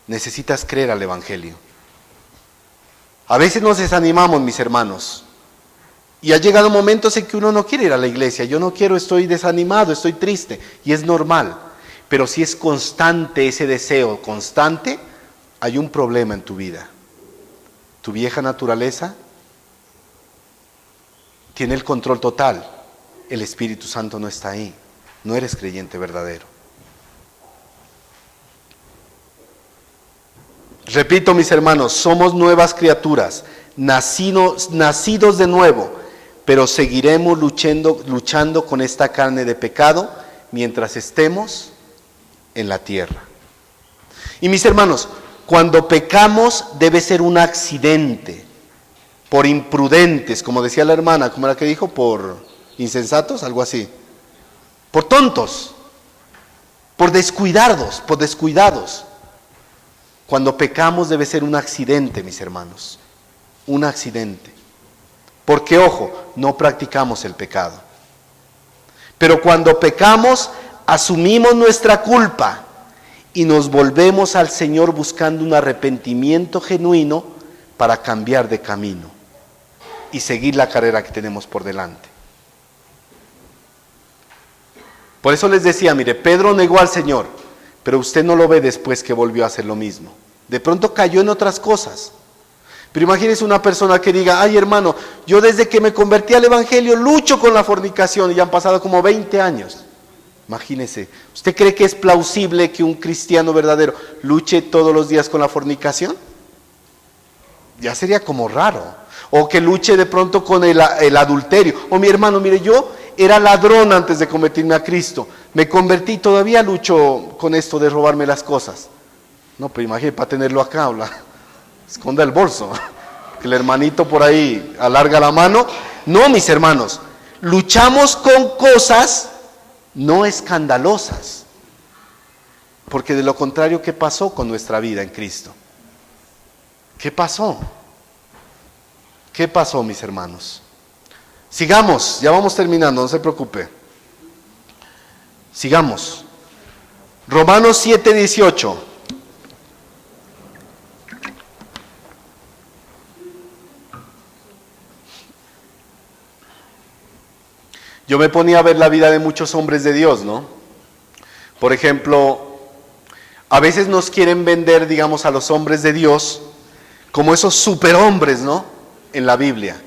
Necesitas creer al Evangelio. A veces nos desanimamos, mis hermanos, y ha llegado momentos en que uno no quiere ir a la iglesia. Yo no quiero, estoy desanimado, estoy triste, y es normal. Pero si es constante ese deseo, constante, hay un problema en tu vida. Tu vieja naturaleza tiene el control total. El Espíritu Santo no está ahí. No eres creyente verdadero. Repito, mis hermanos, somos nuevas criaturas, nacidos de nuevo, pero seguiremos luchando con esta carne de pecado mientras estemos en la tierra. Y mis hermanos, cuando pecamos debe ser un accidente, por imprudentes, como decía la hermana, como la que dijo, por insensatos, algo así, por tontos, por descuidados. Cuando pecamos debe ser un accidente, mis hermanos, un accidente. Porque, ojo, no practicamos el pecado. Pero cuando pecamos, asumimos nuestra culpa y nos volvemos al Señor buscando un arrepentimiento genuino para cambiar de camino y seguir la carrera que tenemos por delante. Por eso les decía, mire, Pedro negó al Señor, pero usted no lo ve después que volvió a hacer lo mismo. De pronto cayó en otras cosas. Pero imagínese una persona que diga, ay hermano, yo desde que me convertí al Evangelio lucho con la fornicación y ya han pasado como 20 años. Imagínese, ¿usted cree que es plausible que un cristiano verdadero luche todos los días con la fornicación? Ya sería como raro. O que luche de pronto con el adulterio. O mi hermano, mire, yo era ladrón antes de convertirme a Cristo. Me convertí y todavía lucho con esto de robarme las cosas. No, pero imagínate, para tenerlo acá, esconda el bolso. Que el hermanito por ahí alarga la mano. No, mis hermanos, luchamos con cosas no escandalosas. Porque de lo contrario, ¿qué pasó con nuestra vida en Cristo? ¿Qué pasó? ¿Qué pasó, mis hermanos? Sigamos, ya vamos terminando, no se preocupe. Sigamos. Romanos 7:18. Yo me ponía a ver la vida de muchos hombres de Dios, ¿no? Por ejemplo, a veces nos quieren vender, digamos, a los hombres de Dios como esos superhombres, ¿no? En la Biblia.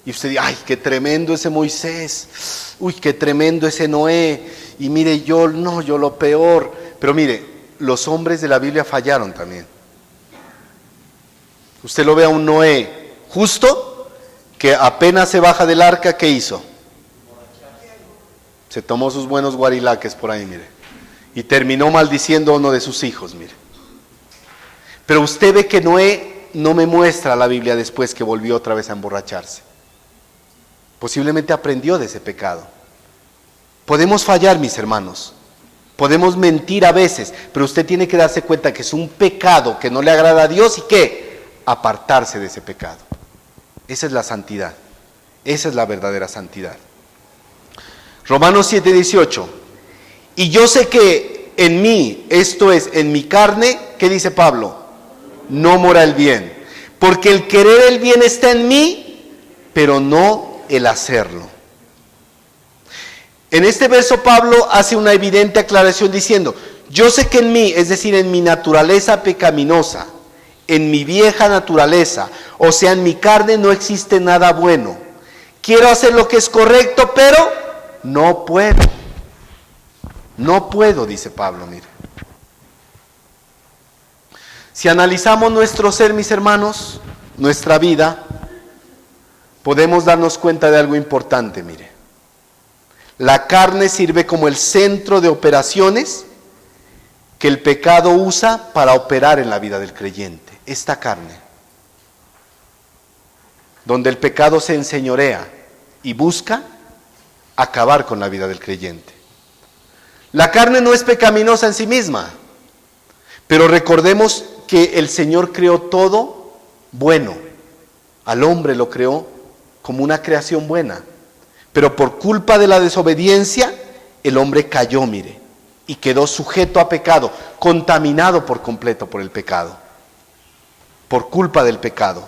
Y usted dice, ay, qué tremendo ese Moisés, uy, qué tremendo ese Noé, y mire, yo lo peor. Pero mire, los hombres de la Biblia fallaron también. Usted lo ve a un Noé justo, que apenas se baja del arca, ¿qué hizo? Se tomó sus buenos guarilaques por ahí, mire, y terminó maldiciendo a uno de sus hijos, mire. Pero usted ve que Noé no me muestra la Biblia después que volvió otra vez a emborracharse. Posiblemente aprendió de ese pecado. Podemos fallar, mis hermanos, podemos mentir a veces, pero usted tiene que darse cuenta que es un pecado que no le agrada a Dios y que apartarse de ese pecado. Esa es la santidad, esa es la verdadera santidad. Romanos 7:18. Y yo sé que en mí, esto es, en mi carne, ¿qué dice Pablo? No mora el bien, porque el querer el bien está en mí, pero no el hacerlo. En este verso Pablo hace una evidente aclaración diciendo, yo sé que en mí, es decir, en mi naturaleza pecaminosa, en mi vieja naturaleza, o sea, en mi carne no existe nada bueno. Quiero hacer lo que es correcto, pero no puedo. No puedo, dice Pablo, mire. Si analizamos nuestro ser, mis hermanos, nuestra vida, podemos darnos cuenta de algo importante, mire. La carne sirve como el centro de operaciones que el pecado usa para operar en la vida del creyente. Esta carne, donde el pecado se enseñorea y busca acabar con la vida del creyente. La carne no es pecaminosa en sí misma, pero recordemos que el Señor creó todo bueno. Al hombre lo creó como una creación buena, pero por culpa de la desobediencia, el hombre cayó, mire, y quedó sujeto a pecado, contaminado por completo por el pecado, por culpa del pecado.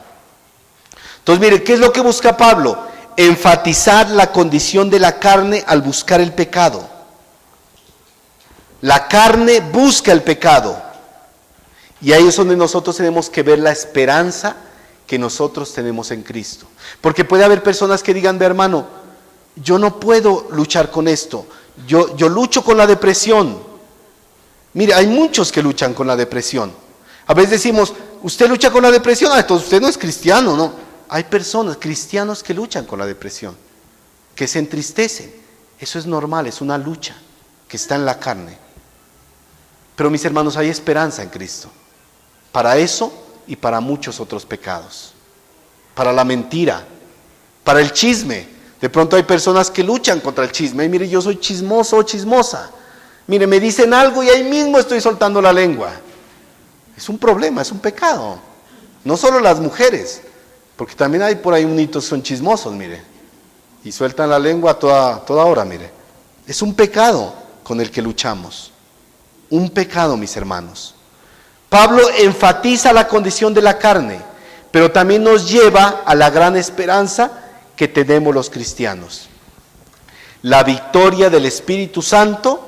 Entonces, mire, ¿qué es lo que busca Pablo? Enfatizar la condición de la carne al buscar el pecado. La carne busca el pecado. Y ahí es donde nosotros tenemos que ver la esperanza que nosotros tenemos en Cristo. Porque puede haber personas que digan, hermano, yo no puedo luchar con esto. Yo lucho con la depresión. Mire, hay muchos que luchan con la depresión. A veces decimos, ¿usted lucha con la depresión? Ah, entonces usted no es cristiano, ¿no? Hay personas, cristianos, que luchan con la depresión, que se entristecen. Eso es normal, es una lucha que está en la carne. Pero mis hermanos, hay esperanza en Cristo. Para eso y para muchos otros pecados. Para la mentira, para el chisme. De pronto hay personas que luchan contra el chisme. Y mire, yo soy chismoso o chismosa. Mire, me dicen algo y ahí mismo estoy soltando la lengua. Es un problema, es un pecado. No solo las mujeres, porque también hay por ahí unitos que son chismosos, mire. Y sueltan la lengua a toda hora, mire. Es un pecado con el que luchamos. Un pecado, mis hermanos. Pablo enfatiza la condición de la carne, pero también nos lleva a la gran esperanza que tenemos los cristianos. La victoria del Espíritu Santo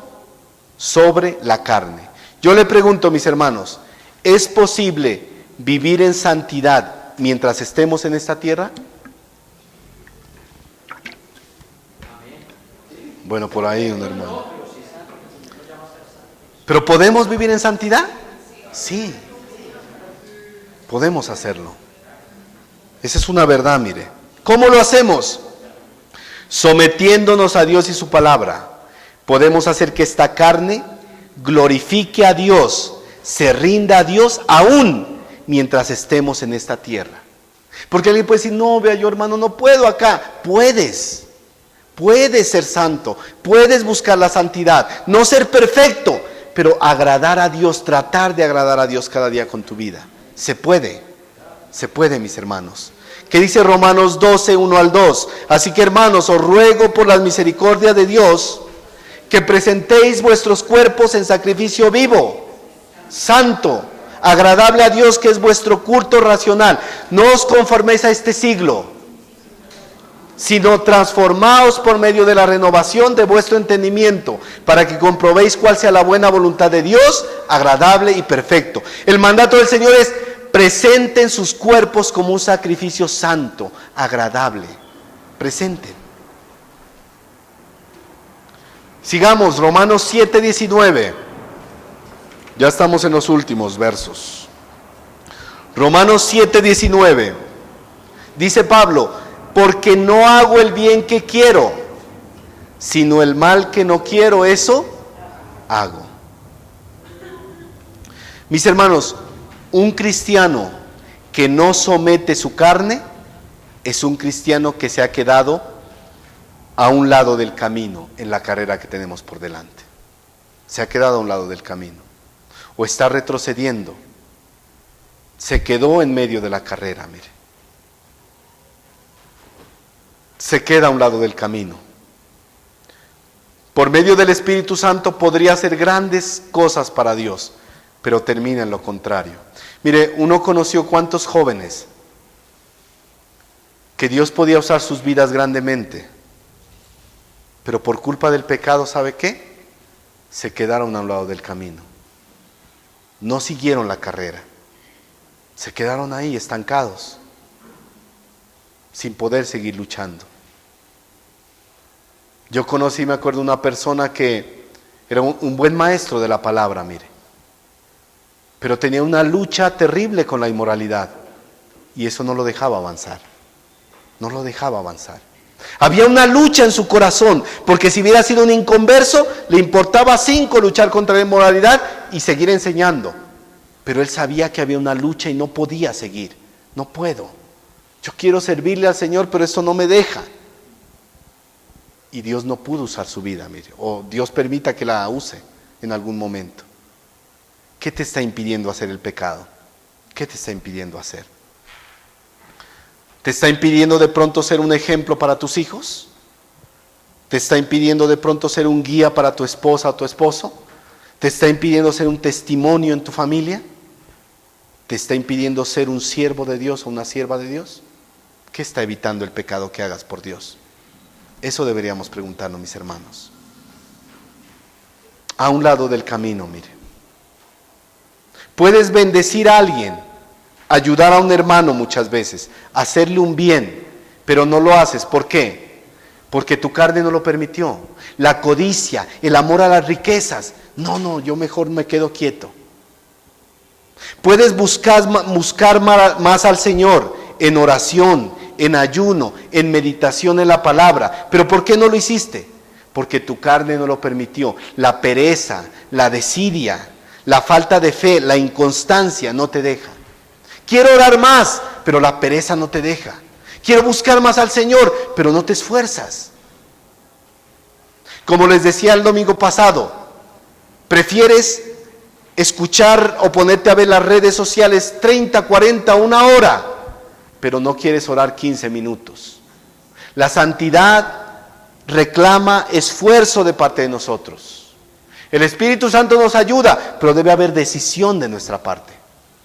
sobre la carne. Yo le pregunto, mis hermanos, ¿es posible vivir en santidad mientras estemos en esta tierra? Bueno, por ahí un hermano. ¿Pero podemos vivir en santidad? Sí, podemos hacerlo. Esa es una verdad, mire. ¿Cómo lo hacemos? Sometiéndonos a Dios y su palabra. Podemos hacer que esta carne glorifique a Dios, se rinda a Dios aún mientras estemos en esta tierra. Porque alguien puede decir, no, vea, yo hermano no puedo acá. Puedes ser santo, puedes buscar la santidad, no ser perfecto, pero agradar a Dios, tratar de agradar a Dios cada día con tu vida. Se puede, mis hermanos. ¿Qué dice Romanos 12, 1 al 2? Así que, hermanos, os ruego por las misericordias de Dios que presentéis vuestros cuerpos en sacrificio vivo, santo, agradable a Dios, que es vuestro culto racional. No os conforméis a este siglo, sino transformaos por medio de la renovación de vuestro entendimiento, para que comprobéis cuál sea la buena voluntad de Dios, agradable y perfecto. El mandato del Señor es: presenten sus cuerpos como un sacrificio santo, agradable. presenten. Sigamos, Romanos 7:19. Ya estamos en los últimos versos. Romanos 7:19. Dice Pablo, porque no hago el bien que quiero, sino el mal que no quiero, eso hago. Mis hermanos, un cristiano que no somete su carne es un cristiano que se ha quedado a un lado del camino en la carrera que tenemos por delante. Se ha quedado a un lado del camino o está retrocediendo. Se quedó en medio de la carrera, mire. Se queda a un lado del camino. Por medio del Espíritu Santo podría hacer grandes cosas para Dios, pero termina en lo contrario. Mire, uno conoció cuántos jóvenes que Dios podía usar sus vidas grandemente, pero por culpa del pecado, ¿sabe qué? Se quedaron a un lado del camino. No siguieron la carrera. Se quedaron ahí estancados, sin poder seguir luchando. Yo conocí, me acuerdo, una persona que era un buen maestro de la palabra, mire, pero tenía una lucha terrible con la inmoralidad y eso no lo dejaba avanzar. No lo dejaba avanzar. Había una lucha en su corazón, porque si hubiera sido un inconverso, le importaba 5 luchar contra la inmoralidad y seguir enseñando. Pero él sabía que había una lucha y no podía seguir. No puedo. Yo quiero servirle al Señor, pero esto no me deja. Y Dios no pudo usar su vida, mire, o Dios permita que la use en algún momento. ¿Qué te está impidiendo hacer el pecado? ¿Qué te está impidiendo hacer? ¿Te está impidiendo de pronto ser un ejemplo para tus hijos? ¿Te está impidiendo de pronto ser un guía para tu esposa o tu esposo? ¿Te está impidiendo ser un testimonio en tu familia? ¿Te está impidiendo ser un siervo de Dios o una sierva de Dios? ¿Qué está evitando el pecado que hagas por Dios? Eso deberíamos preguntarnos, mis hermanos. A un lado del camino, mire. Puedes bendecir a alguien, ayudar a un hermano muchas veces, hacerle un bien, pero no lo haces. ¿Por qué? Porque tu carne no lo permitió. La codicia, el amor a las riquezas. No, yo mejor me quedo quieto. Puedes buscar más al Señor en oración, en ayuno, en meditación en la palabra. ¿Pero por qué no lo hiciste? Porque tu carne no lo permitió. La pereza, la desidia, la falta de fe, la inconstancia no te deja. Quiero orar más, pero la pereza no te deja. Quiero buscar más al Señor, pero no te esfuerzas. Como les decía el domingo pasado, prefieres escuchar o ponerte a ver las redes sociales 30, 40, 1 hora, pero no quieres orar 15 minutos. La santidad reclama esfuerzo de parte de nosotros. El Espíritu Santo nos ayuda, pero debe haber decisión de nuestra parte.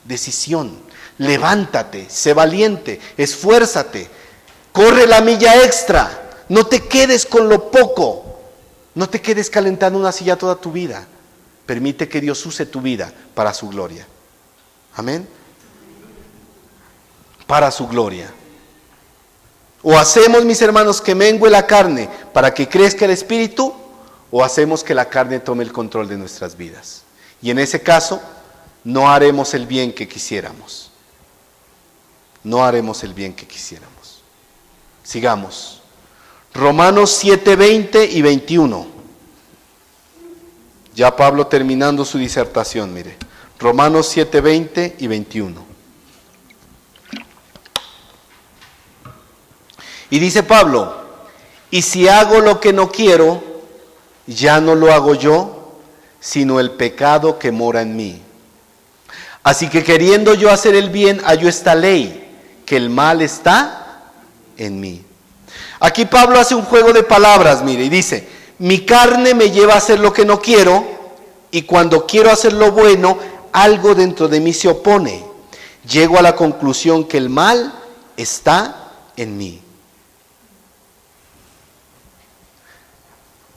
Decisión. Levántate, sé valiente, esfuérzate, corre la milla extra. No te quedes con lo poco. No te quedes calentando una silla toda tu vida. Permite que Dios use tu vida para su gloria. Amén. Para su gloria. O hacemos, mis hermanos, que mengue la carne para que crezca el Espíritu, o hacemos que la carne tome el control de nuestras vidas. Y en ese caso, no haremos el bien que quisiéramos. No haremos el bien que quisiéramos. Sigamos. Romanos 7, 20 y 21. Ya Pablo terminando su disertación, mire. Romanos 7, 20 y 21. Y dice Pablo, y si hago lo que no quiero, ya no lo hago yo, sino el pecado que mora en mí. Así que queriendo yo hacer el bien, hallo esta ley, que el mal está en mí. Aquí Pablo hace un juego de palabras, mire, y dice, mi carne me lleva a hacer lo que no quiero, y cuando quiero hacer lo bueno, algo dentro de mí se opone. Llego a la conclusión que el mal está en mí.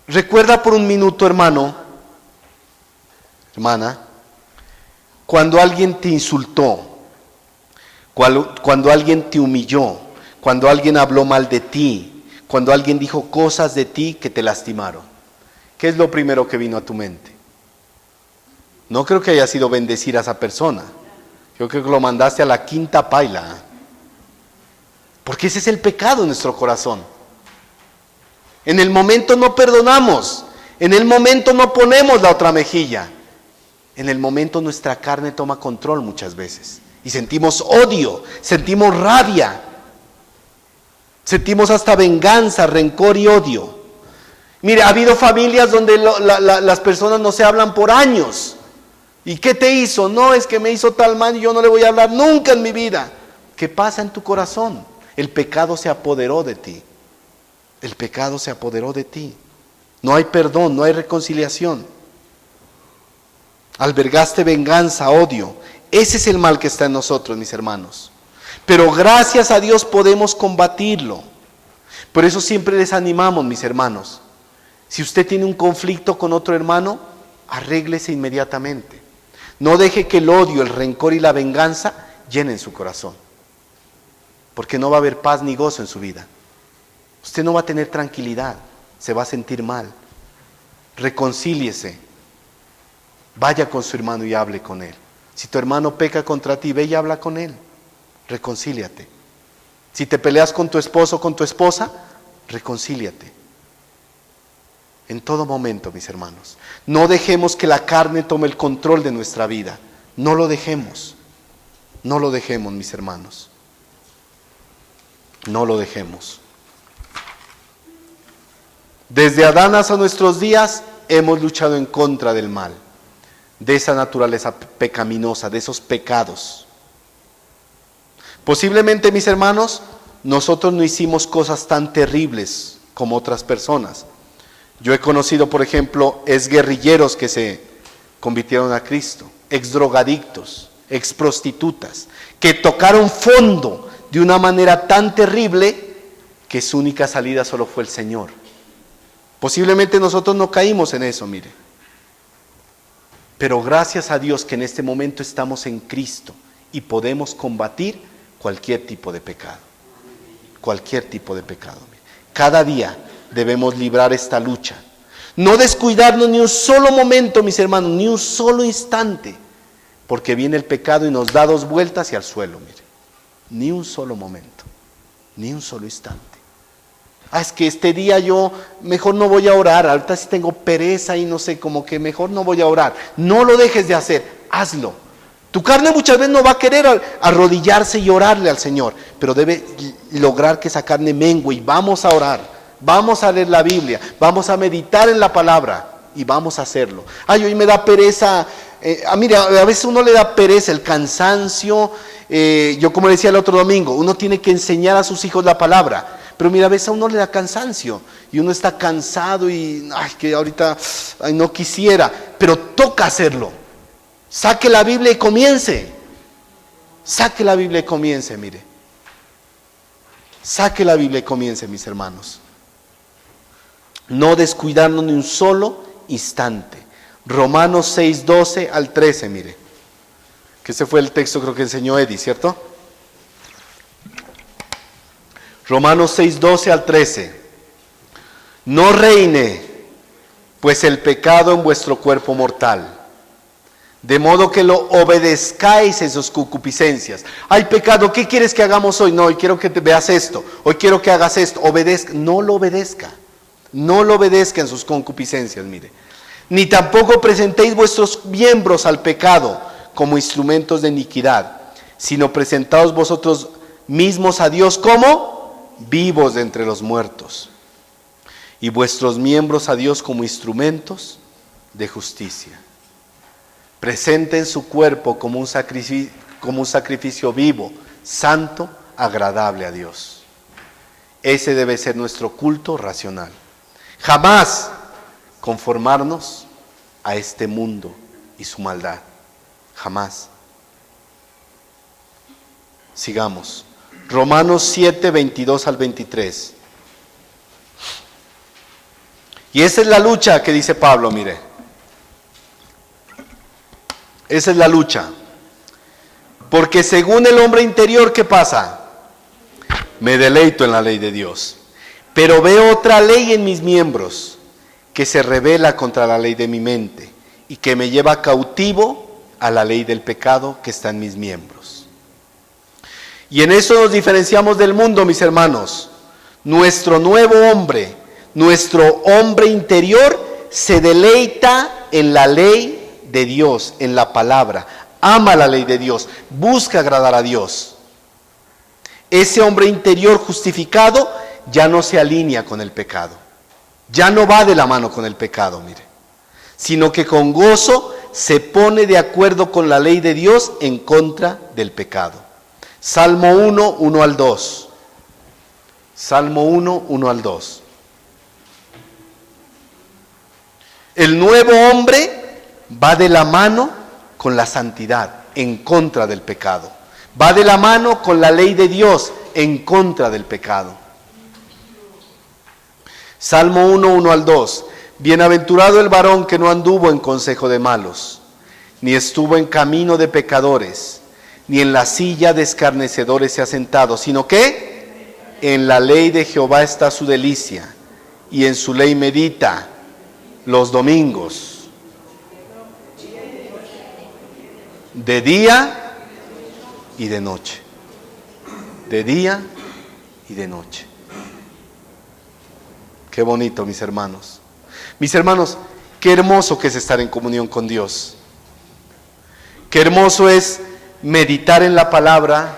Recuerda por un minuto, hermano, hermana, cuando alguien te insultó, cuando alguien te humilló, cuando alguien habló mal de ti, cuando alguien dijo cosas de ti que te lastimaron? ¿Qué es lo primero que vino a tu mente? No creo que haya sido bendecir a esa persona. Yo creo que lo mandaste a la quinta paila. Porque ese es el pecado en nuestro corazón. En el momento no perdonamos. En el momento no ponemos la otra mejilla. En el momento nuestra carne toma control muchas veces. Y sentimos odio, sentimos rabia. Sentimos hasta venganza, rencor y odio. Mire, ha habido familias donde las personas no se hablan por años. ¿Y qué te hizo? No, es que me hizo tal mal y yo no le voy a hablar nunca en mi vida. ¿Qué pasa en tu corazón? El pecado se apoderó de ti. El pecado se apoderó de ti. No hay perdón, no hay reconciliación. Albergaste venganza, odio. Ese es el mal que está en nosotros, mis hermanos. Pero gracias a Dios podemos combatirlo. Por eso siempre les animamos, mis hermanos. Si usted tiene un conflicto con otro hermano, arréglese inmediatamente. No deje que el odio, el rencor y la venganza llenen su corazón. Porque no va a haber paz ni gozo en su vida. Usted no va a tener tranquilidad, se va a sentir mal. Reconcíliese. Vaya con su hermano y hable con él. Si tu hermano peca contra ti, ve y habla con él. Reconcíliate. Si te peleas con tu esposo o con tu esposa, reconcíliate. En todo momento, mis hermanos. No dejemos que la carne tome el control de nuestra vida. No lo dejemos. No lo dejemos, mis hermanos. No lo dejemos. Desde Adán hasta nuestros días hemos luchado en contra del mal, de esa naturaleza pecaminosa, de esos pecados. Posiblemente, mis hermanos, nosotros no hicimos cosas tan terribles como otras personas. Yo he conocido, por ejemplo, exguerrilleros que se convirtieron a Cristo, exdrogadictos, exprostitutas, que tocaron fondo de una manera tan terrible que su única salida solo fue el Señor. Posiblemente nosotros no caímos en eso, mire. Pero gracias a Dios que en este momento estamos en Cristo y podemos combatir cualquier tipo de pecado. Cualquier tipo de pecado. Cada día debemos librar esta lucha. No descuidarnos ni un solo momento, mis hermanos, ni un solo instante. Porque viene el pecado y nos da 2 vueltas y al suelo, mire. Ni un solo momento, ni un solo instante. Es que este día yo mejor no voy a orar, ahorita sí tengo pereza y no sé, como que mejor no voy a orar. No lo dejes de hacer, hazlo. Tu carne muchas veces no va a querer arrodillarse y orarle al Señor, pero debe lograr que esa carne mengue y vamos a orar, vamos a leer la Biblia, vamos a meditar en la palabra y vamos a hacerlo. Hoy me da pereza, mira, a veces uno le da pereza, el cansancio, yo como le decía el otro domingo, uno tiene que enseñar a sus hijos la palabra. Pero mira, a veces a uno le da cansancio y uno está cansado y que ahorita no quisiera, pero toca hacerlo. Saque la Biblia y comience. Saque la Biblia y comience, mire. Saque la Biblia y comience, mis hermanos. No descuidarnos ni un solo instante. Romanos 6, 12 al 13, mire. Que ese fue el texto creo que enseñó Eddie, ¿cierto? Romanos 6, 12 al 13. No reine, pues el pecado en vuestro cuerpo mortal, de modo que lo obedezcáis en sus concupiscencias. Hay pecado, ¿qué quieres que hagamos hoy? No, hoy quiero que te veas esto, hoy quiero que hagas esto. Obedezca, no lo obedezca. No lo obedezca en sus concupiscencias, mire. Ni tampoco presentéis vuestros miembros al pecado como instrumentos de iniquidad, sino presentaos vosotros mismos a Dios como vivos de entre los muertos, y vuestros miembros a Dios como instrumentos de justicia. Presenten su cuerpo como un sacrificio vivo, santo, agradable a Dios. Ese debe ser nuestro culto racional. Jamás conformarnos a este mundo y su maldad. Jamás. Sigamos. Romanos 7, 22 al 23. Y esa es la lucha que dice Pablo, mire. Esa es la lucha. Porque según el hombre interior, ¿qué pasa? Me deleito en la ley de Dios. Pero veo otra ley en mis miembros, que se rebela contra la ley de mi mente y que me lleva cautivo a la ley del pecado que está en mis miembros. Y en eso nos diferenciamos del mundo, mis hermanos. Nuestro nuevo hombre, nuestro hombre interior, se deleita en la ley de Dios, en la palabra. Ama la ley de Dios, busca agradar a Dios. Ese hombre interior justificado ya no se alinea con el pecado. Ya no va de la mano con el pecado, mire. Sino que con gozo se pone de acuerdo con la ley de Dios en contra del pecado. Salmo 1, 1 al 2. Salmo 1, 1 al 2. El nuevo hombre va de la mano con la santidad, en contra del pecado. Va de la mano con la ley de Dios, en contra del pecado. Salmo 1, 1 al 2. Bienaventurado el varón que no anduvo en consejo de malos, ni estuvo en camino de pecadores, ni en la silla de escarnecedores se ha sentado, sino que en la ley de Jehová está su delicia, y en su ley medita los domingos, de día y de noche. De día y de noche. Qué bonito, mis hermanos. Mis hermanos, qué hermoso que es estar en comunión con Dios. Qué hermoso es meditar en la palabra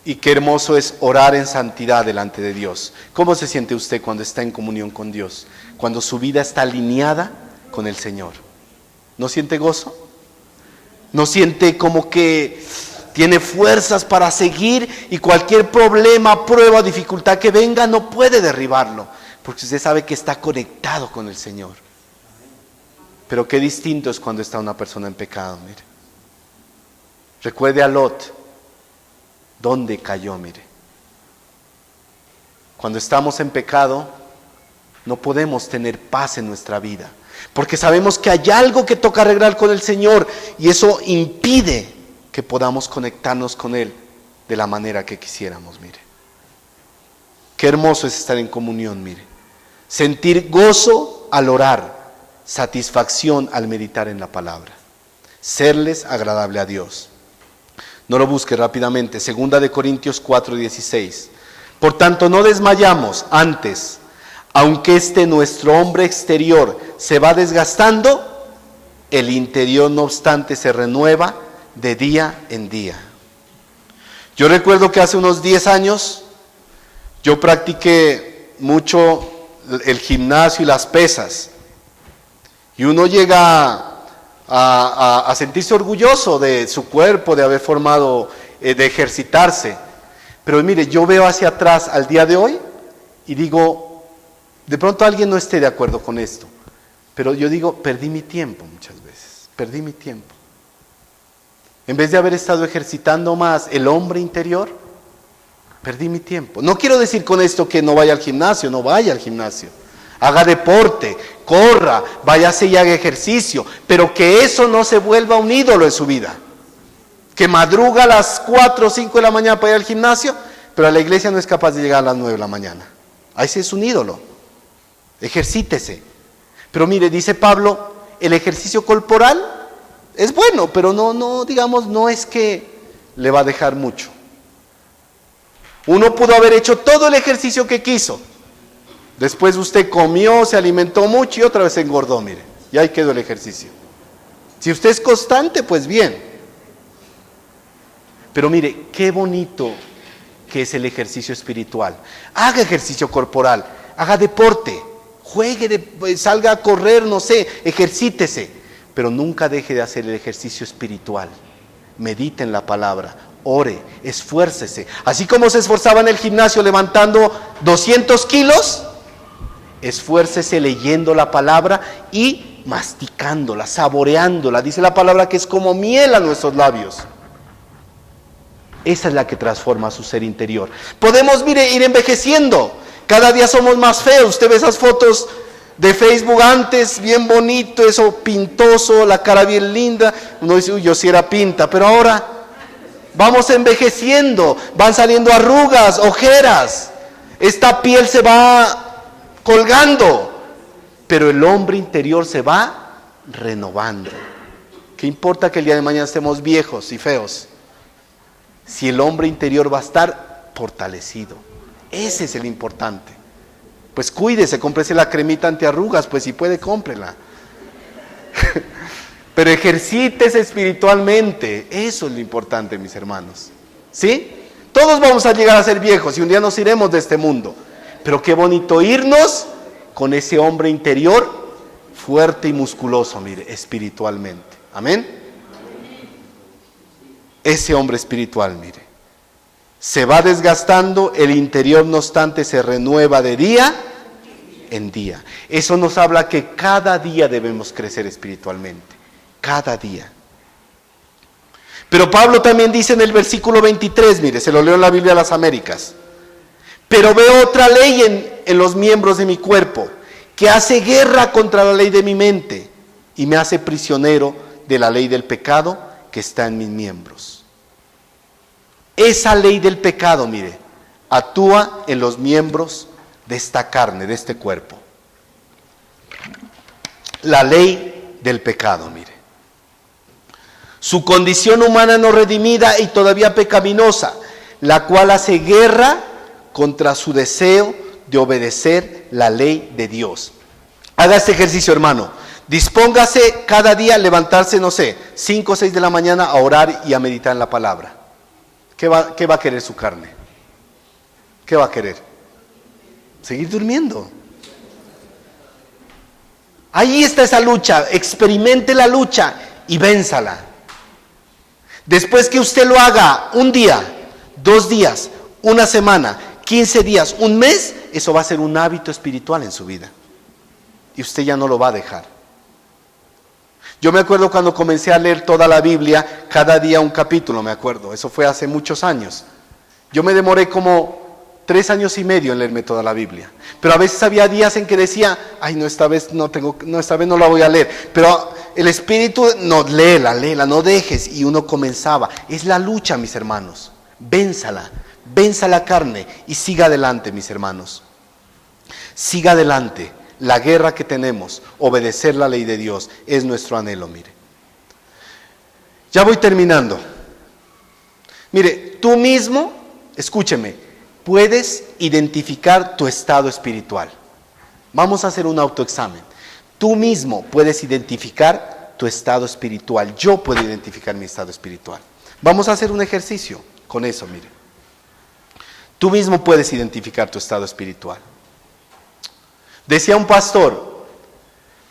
y qué hermoso es orar en santidad delante de Dios. ¿Cómo se siente usted cuando está en comunión con Dios? Cuando su vida está alineada con el Señor. ¿No siente gozo? ¿No siente como que tiene fuerzas para seguir y cualquier problema, prueba, dificultad que venga no puede derribarlo? Porque usted sabe que está conectado con el Señor. Pero qué distinto es cuando está una persona en pecado, mire. Recuerde a Lot, ¿dónde cayó? Mire. Cuando estamos en pecado, no podemos tener paz en nuestra vida. Porque sabemos que hay algo que toca arreglar con el Señor y eso impide que podamos conectarnos con Él de la manera que quisiéramos, mire. Qué hermoso es estar en comunión, mire. Sentir gozo al orar, satisfacción al meditar en la palabra. Serles agradable a Dios. No lo busque rápidamente. 2 Corintios 4:16. Por tanto, no desmayamos antes, aunque nuestro hombre exterior se va desgastando, el interior no obstante se renueva de día en día. Yo recuerdo que hace unos 10 años yo practiqué mucho el gimnasio y las pesas. Y uno llega a sentirse orgulloso de su cuerpo, de haber formado, de ejercitarse. Pero mire, yo veo hacia atrás al día de hoy y digo, de pronto alguien no esté de acuerdo con esto, pero yo digo, perdí mi tiempo muchas veces, perdí mi tiempo. En vez de haber estado ejercitando más el hombre interior, perdí mi tiempo. No quiero decir con esto que no vaya al gimnasio, no vaya al gimnasio. Haga deporte, corra, váyase y haga ejercicio, pero que eso no se vuelva un ídolo en su vida. Que madruga a las 4 o 5 de la mañana para ir al gimnasio, pero a la iglesia no es capaz de llegar a las 9 de la mañana. Ahí sí es un ídolo. Ejercítese. Pero mire, dice Pablo, el ejercicio corporal es bueno, pero no es que le va a dejar mucho. Uno pudo haber hecho todo el ejercicio que quiso. Después usted comió, se alimentó mucho y otra vez se engordó, mire. Y ahí quedó el ejercicio. Si usted es constante, pues bien. Pero mire, qué bonito que es el ejercicio espiritual. Haga ejercicio corporal, haga deporte, juegue, salga a correr, no sé, ejercítese. Pero nunca deje de hacer el ejercicio espiritual. Medite en la palabra, ore, esfuércese. Así como se esforzaba en el gimnasio levantando 200 kilos, esfuércese leyendo la palabra y masticándola, saboreándola. Dice la palabra que es como miel a nuestros labios. Esa es la que transforma su ser interior. Podemos, mire, ir envejeciendo. Cada día somos más feos. Usted ve esas fotos de Facebook antes, bien bonito, eso pintoso, la cara bien linda. Uno dice, uy, yo sí era pinta, pero ahora vamos envejeciendo, van saliendo arrugas, ojeras. esta piel se va colgando, pero el hombre interior se va renovando. ¿Qué importa que el día de mañana estemos viejos y feos? Si el hombre interior va a estar fortalecido. Ese es el importante. Pues cuídese, cómprese la cremita antiarrugas, pues si puede, cómprela. Pero ejercítese espiritualmente. Eso es lo importante, mis hermanos. ¿Sí? Todos vamos a llegar a ser viejos y un día nos iremos de este mundo. Pero qué bonito irnos con ese hombre interior fuerte y musculoso, mire, espiritualmente. Amén. Ese hombre espiritual, mire, se va desgastando, el interior no obstante se renueva de día en día. Eso nos habla que cada día debemos crecer espiritualmente, cada día. Pero Pablo también dice en el versículo 23, mire, se lo leo en la Biblia de las Américas: pero veo otra ley en los miembros de mi cuerpo, que hace guerra contra la ley de mi mente y me hace prisionero de la ley del pecado que está en mis miembros. Esa ley del pecado, mire, actúa en los miembros de esta carne, de este cuerpo. La ley del pecado, mire. Su condición humana no redimida y todavía pecaminosa, la cual hace guerra contra su deseo de obedecer la ley de Dios. Haga este ejercicio, hermano. Dispóngase cada día a levantarse, 5 o 6 de la mañana a orar y a meditar en la palabra. ¿Qué va a querer su carne? ¿Qué va a querer? Seguir durmiendo. Ahí está esa lucha. Experimente la lucha y vénzala. Después que usted lo haga un día, 2 días, una semana, 15 días, un mes, eso va a ser un hábito espiritual en su vida. Y usted ya no lo va a dejar. Yo me acuerdo cuando comencé a leer toda la Biblia, cada día un capítulo, me acuerdo. Eso fue hace muchos años. Yo me demoré como 3 años y medio en leerme toda la Biblia. Pero a veces había días en que decía, ay, no, esta vez no la voy a leer. Pero el Espíritu, no, léela, no dejes. Y uno comenzaba. Es la lucha, mis hermanos. Vénzala, venza la carne y siga adelante, mis hermanos. Siga adelante. La guerra que tenemos, obedecer la ley de Dios, es nuestro anhelo, mire. Ya voy terminando. Mire, tú mismo, escúcheme, puedes identificar tu estado espiritual. Vamos a hacer un autoexamen. Tú mismo puedes identificar tu estado espiritual. Yo puedo identificar mi estado espiritual. Vamos a hacer un ejercicio con eso, mire. Tú mismo puedes identificar tu estado espiritual. Decía un pastor,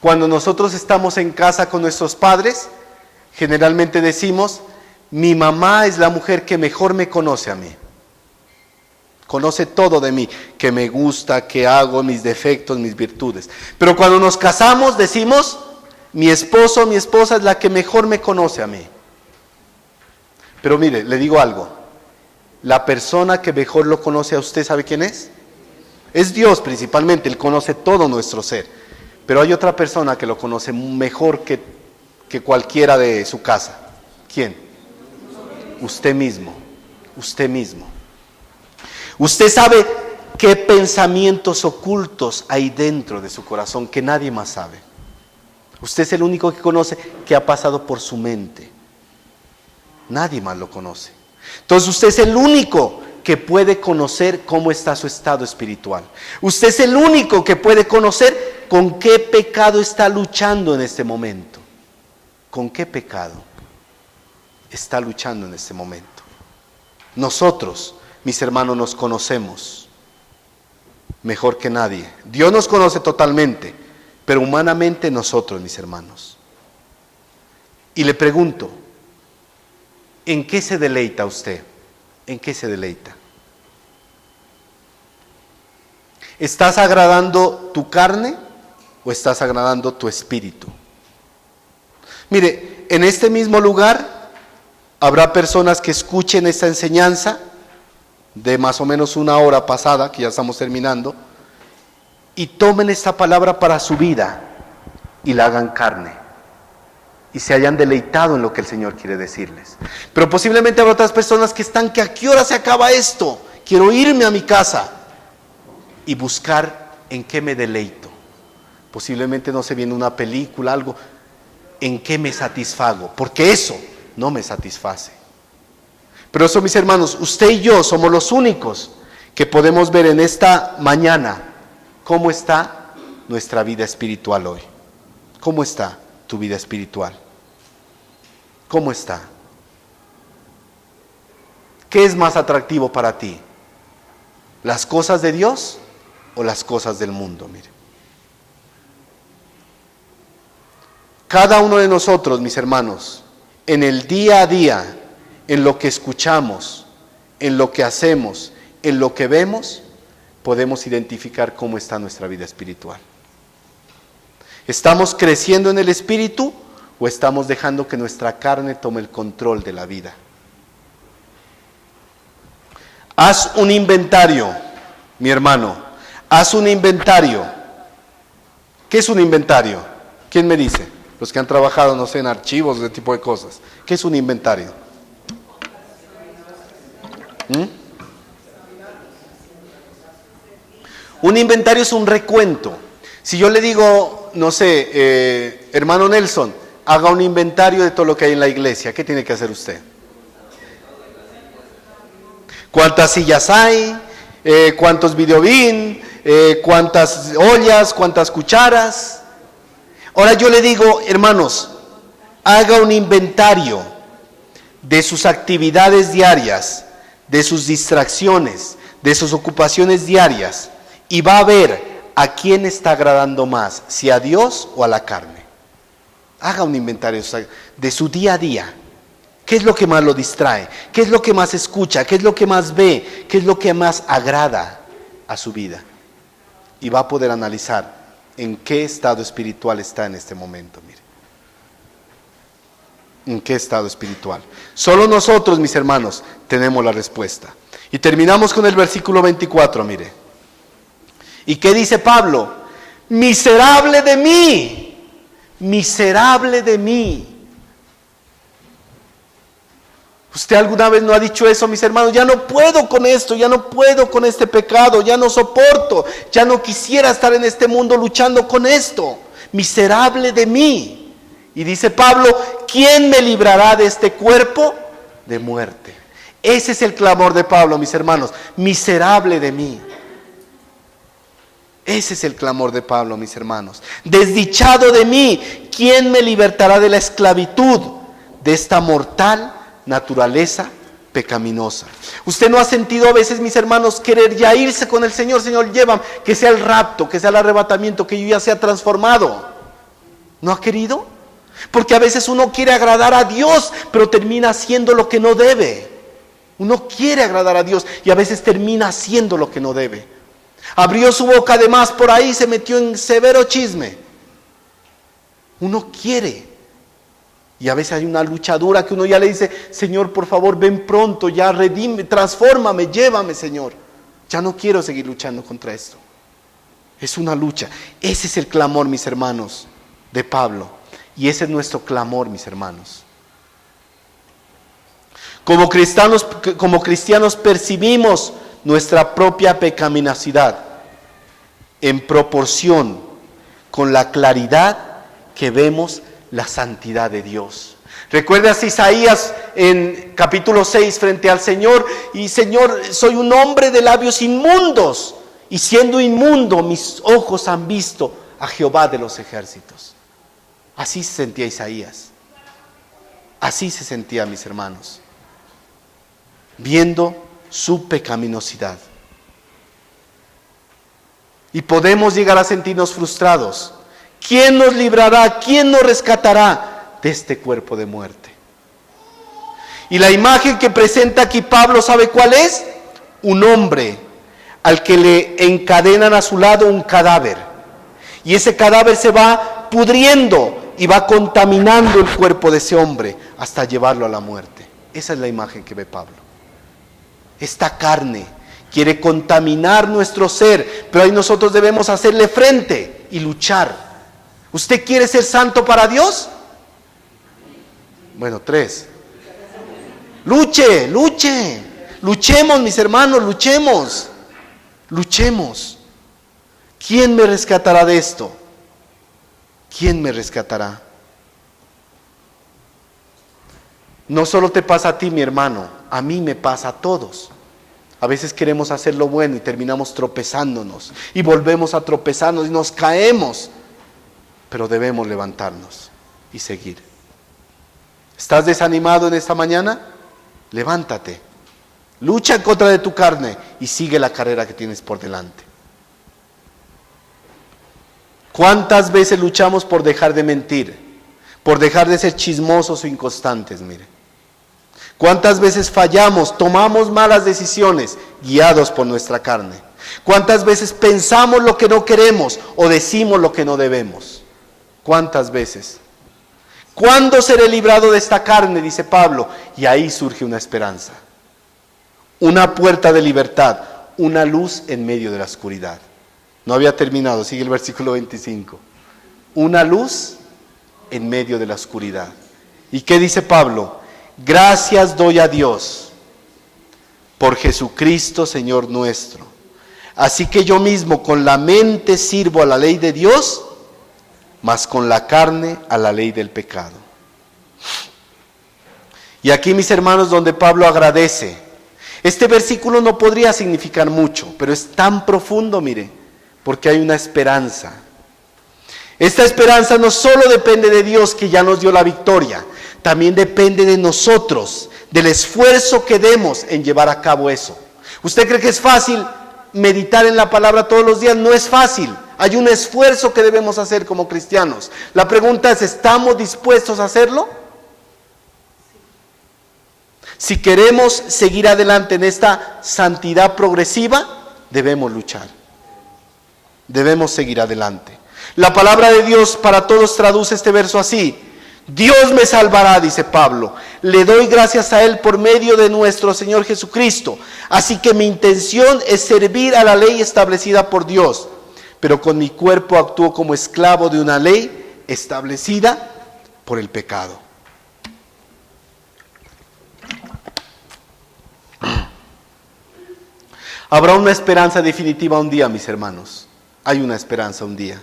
cuando nosotros estamos en casa con nuestros padres, generalmente decimos, mi mamá es la mujer que mejor me conoce a mí. Conoce todo de mí, que me gusta, que hago, mis defectos, mis virtudes. Pero cuando nos casamos decimos, mi esposo o mi esposa es la que mejor me conoce a mí. Pero mire, le digo algo, la persona que mejor lo conoce a usted, ¿sabe quién es? Es Dios principalmente, Él conoce todo nuestro ser. Pero hay otra persona que lo conoce mejor que cualquiera de su casa. ¿Quién? Usted mismo. Usted mismo. Usted sabe qué pensamientos ocultos hay dentro de su corazón que nadie más sabe. Usted es el único que conoce qué ha pasado por su mente. Nadie más lo conoce. Entonces usted es el único que puede conocer cómo está su estado espiritual. Usted es el único que puede conocer con qué pecado está luchando en este momento. ¿Con qué pecado está luchando en este momento? Nosotros, mis hermanos, nos conocemos mejor que nadie. Dios nos conoce totalmente, pero humanamente nosotros, mis hermanos. Y le pregunto, ¿en qué se deleita usted? ¿En qué se deleita? ¿Estás agradando tu carne o estás agradando tu espíritu? Mire, en este mismo lugar habrá personas que escuchen esta enseñanza de más o menos 1 hora pasada, que ya estamos terminando, y tomen esta palabra para su vida y la hagan carne. Y se hayan deleitado en lo que el Señor quiere decirles. Pero posiblemente habrá otras personas que están, que ¿a qué hora se acaba esto? Quiero irme a mi casa. y buscar en qué me deleito. Posiblemente no se viene una película, algo, en qué me satisfago, porque eso no me satisface. Pero eso, mis hermanos, usted y yo somos los únicos que podemos ver en esta mañana cómo está nuestra vida espiritual hoy. ¿Cómo está tu vida espiritual? ¿Cómo está? ¿Qué es más atractivo para ti? ¿Las cosas de Dios o las cosas del mundo? Mire. Cada uno de nosotros, mis hermanos, en el día a día, en lo que escuchamos, en lo que hacemos, en lo que vemos, podemos identificar cómo está nuestra vida espiritual. ¿Estamos creciendo en el espíritu o estamos dejando que nuestra carne tome el control de la vida? Haz un inventario, mi hermano. Haz un inventario. ¿Qué es un inventario? ¿Quién me dice? Los que han trabajado, no sé, en archivos, ese tipo de cosas. ¿Qué es un inventario? Un inventario es un recuento. Si yo le digo, no sé, hermano Nelson, haga un inventario de todo lo que hay en la iglesia, ¿qué tiene que hacer usted? ¿Cuántas sillas hay? ¿Cuántos videobin? ¿Cuántas ollas? ¿Cuántas cucharas? Ahora yo le digo, hermanos, haga un inventario de sus actividades diarias, de sus distracciones, de sus ocupaciones diarias, y va a ver a quién está agradando más, si a Dios o a la carne. Haga un inventario de su día a día. ¿Qué es lo que más lo distrae? ¿Qué es lo que más escucha? ¿Qué es lo que más ve? ¿Qué es lo que más agrada a su vida? Y va a poder analizar en qué estado espiritual está en este momento. Mire. ¿En qué estado espiritual? Solo nosotros, mis hermanos, tenemos la respuesta. Y terminamos con el versículo 24, mire. ¿Y qué dice Pablo? Miserable de mí, miserable de mí. ¿Usted alguna vez no ha dicho eso, mis hermanos? Ya no puedo con esto, ya no puedo con este pecado, ya no soporto, ya no quisiera estar en este mundo luchando con esto. Miserable de mí. Y dice Pablo, ¿quién me librará de este cuerpo de muerte? Ese es el clamor de Pablo, mis hermanos. Miserable de mí. Ese es el clamor de Pablo, mis hermanos. Desdichado de mí, ¿quién me libertará de la esclavitud de esta mortal naturaleza pecaminosa? Usted no ha sentido a veces, mis hermanos, querer ya irse con el Señor. Señor, llévame, que sea el rapto, que sea el arrebatamiento, que yo ya sea transformado. ¿No ha querido? Porque a veces uno quiere agradar a Dios, pero termina haciendo lo que no debe. Uno quiere agradar a Dios y a veces termina haciendo lo que no debe. Abrió su boca de más por ahí, se metió en severo chisme. Uno quiere. Y a veces hay una lucha dura que uno ya le dice, Señor, por favor, ven pronto, ya redime, transfórmame, llévame, Señor. Ya no quiero seguir luchando contra esto. Es una lucha. Ese es el clamor, mis hermanos, de Pablo. Y ese es nuestro clamor, mis hermanos. Como cristianos percibimos nuestra propia pecaminosidad en proporción con la claridad que vemos la santidad de Dios. ¿Recuerdas Isaías en capítulo 6 frente al Señor? Y Señor, soy un hombre de labios inmundos, y siendo inmundo mis ojos han visto a Jehová de los ejércitos. Así se sentía Isaías. Así se sentía, mis hermanos, viendo su pecaminosidad. Y podemos llegar a sentirnos frustrados. ¿Quién nos librará? ¿Quién nos rescatará de este cuerpo de muerte? Y la imagen que presenta aquí Pablo, ¿sabe cuál es? Un hombre al que le encadenan a su lado un cadáver. Y ese cadáver se va pudriendo y va contaminando el cuerpo de ese hombre hasta llevarlo a la muerte. Esa es la imagen que ve Pablo. Esta carne quiere contaminar nuestro ser, pero ahí nosotros debemos hacerle frente y luchar. ¿Usted quiere ser santo para Dios? Bueno, 3. Luche. Luchemos, mis hermanos, luchemos. ¿Quién me rescatará de esto? ¿Quién me rescatará? No solo te pasa a ti, mi hermano, a mí me pasa a todos. A veces queremos hacer lo bueno y terminamos tropezándonos y volvemos a tropezarnos y nos caemos, pero debemos levantarnos y seguir. ¿Estás desanimado en esta mañana? Levántate, lucha en contra de tu carne y sigue la carrera que tienes por delante. ¿Cuántas veces luchamos por dejar de mentir? Por dejar de ser chismosos o inconstantes, mire. ¿Cuántas veces fallamos, tomamos malas decisiones guiados por nuestra carne? ¿Cuántas veces pensamos lo que no queremos o decimos lo que no debemos? ¿Cuántas veces? ¿Cuándo seré librado de esta carne?, dice Pablo. Y ahí surge una esperanza, una puerta de libertad, una luz en medio de la oscuridad. No había terminado, sigue el versículo 25. Una luz en medio de la oscuridad. ¿Y qué dice Pablo? Gracias doy a Dios por Jesucristo Señor nuestro. Así que yo mismo con la mente sirvo a la ley de Dios, mas con la carne a la ley del pecado. Y aquí, mis hermanos, donde Pablo agradece. Este versículo no podría significar mucho, pero es tan profundo, mire, porque hay una esperanza. Esta esperanza no solo depende de Dios, que ya nos dio la victoria, también depende de nosotros, del esfuerzo que demos en llevar a cabo eso. ¿Usted cree que es fácil meditar en la palabra todos los días? No es fácil. Hay un esfuerzo que debemos hacer como cristianos. La pregunta es, ¿estamos dispuestos a hacerlo? Si queremos seguir adelante en esta santidad progresiva, debemos luchar. Debemos seguir adelante. La palabra de Dios para todos traduce este verso así: Dios me salvará, dice Pablo. Le doy gracias a Él por medio de nuestro Señor Jesucristo. Así que mi intención es servir a la ley establecida por Dios, pero con mi cuerpo actúo como esclavo de una ley establecida por el pecado. Habrá una esperanza definitiva un día, mis hermanos. Hay una esperanza un día,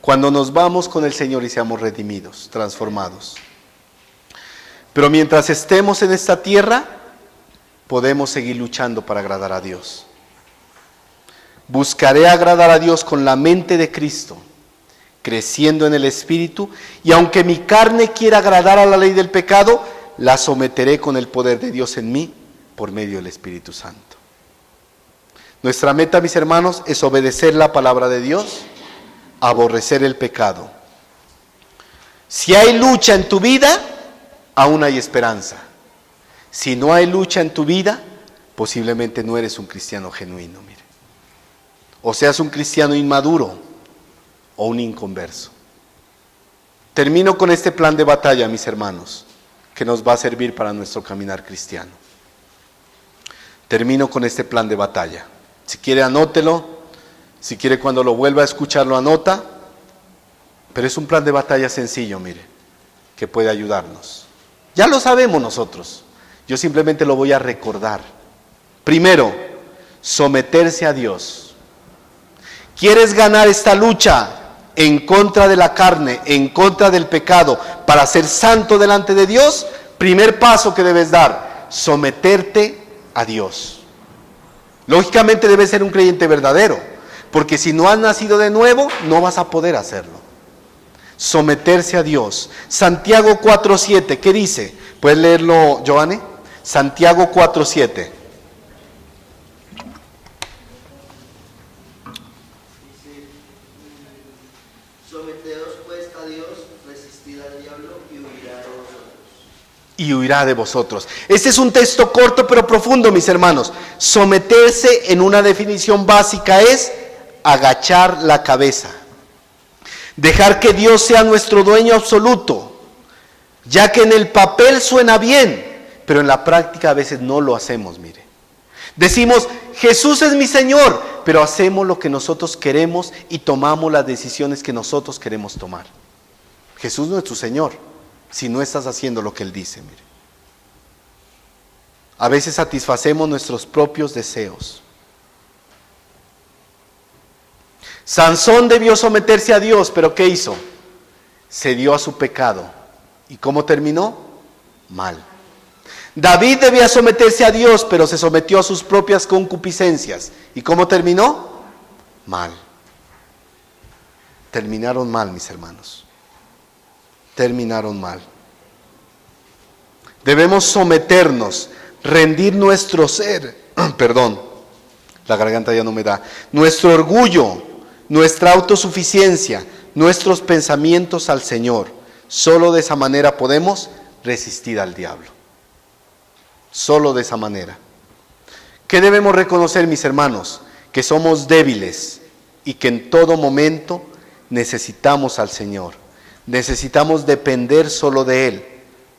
cuando nos vamos con el Señor y seamos redimidos, transformados. Pero mientras estemos en esta tierra, podemos seguir luchando para agradar a Dios. Buscaré agradar a Dios con la mente de Cristo, creciendo en el Espíritu, y aunque mi carne quiera agradar a la ley del pecado, la someteré con el poder de Dios en mí, por medio del Espíritu Santo. Nuestra meta, mis hermanos, es obedecer la palabra de Dios, aborrecer el pecado. Si hay lucha en tu vida, aún hay esperanza. Si no hay lucha en tu vida, posiblemente no eres un cristiano genuino, mire. O seas un cristiano inmaduro o un inconverso. Termino con este plan de batalla, mis hermanos, que nos va a servir para nuestro caminar cristiano. Termino con este plan de batalla. Si quiere, anótelo. Si quiere, cuando lo vuelva a escuchar, lo anota. Pero es un plan de batalla sencillo, mire, que puede ayudarnos. Ya lo sabemos nosotros. Yo simplemente lo voy a recordar. Primero, someterse a Dios. ¿Quieres ganar esta lucha en contra de la carne, en contra del pecado, para ser santo delante de Dios? Primer paso que debes dar, someterte a Dios. Lógicamente debes ser un creyente verdadero, porque si no has nacido de nuevo, no vas a poder hacerlo. Someterse a Dios. Santiago 4:7, ¿qué dice? ¿Puedes leerlo, Giovanni? Santiago 4:7. Someteos pues a Dios, resistid al diablo y huirá de vosotros. Y huirá de vosotros. Este es un texto corto pero profundo, mis hermanos. Someterse, en una definición básica, es agachar la cabeza. Dejar que Dios sea nuestro dueño absoluto, ya que en el papel suena bien, pero en la práctica a veces no lo hacemos, mire. Decimos, Jesús es mi Señor, pero hacemos lo que nosotros queremos y tomamos las decisiones que nosotros queremos tomar. Jesús no es tu Señor si no estás haciendo lo que Él dice, mire. A veces satisfacemos nuestros propios deseos. Sansón debió someterse a Dios, pero ¿qué hizo? Se dio a su pecado. ¿Y cómo terminó? Mal. David debía someterse a Dios, pero se sometió a sus propias concupiscencias. ¿Y cómo terminó? Mal. Terminaron mal, mis hermanos. Terminaron mal. Debemos someternos, rendir nuestro ser, perdón, la garganta ya no me da, nuestro orgullo, nuestra autosuficiencia, nuestros pensamientos al Señor. Solo de esa manera podemos resistir al diablo. Solo de esa manera. ¿Qué debemos reconocer, mis hermanos? Que somos débiles y que en todo momento necesitamos al Señor. Necesitamos depender solo de Él.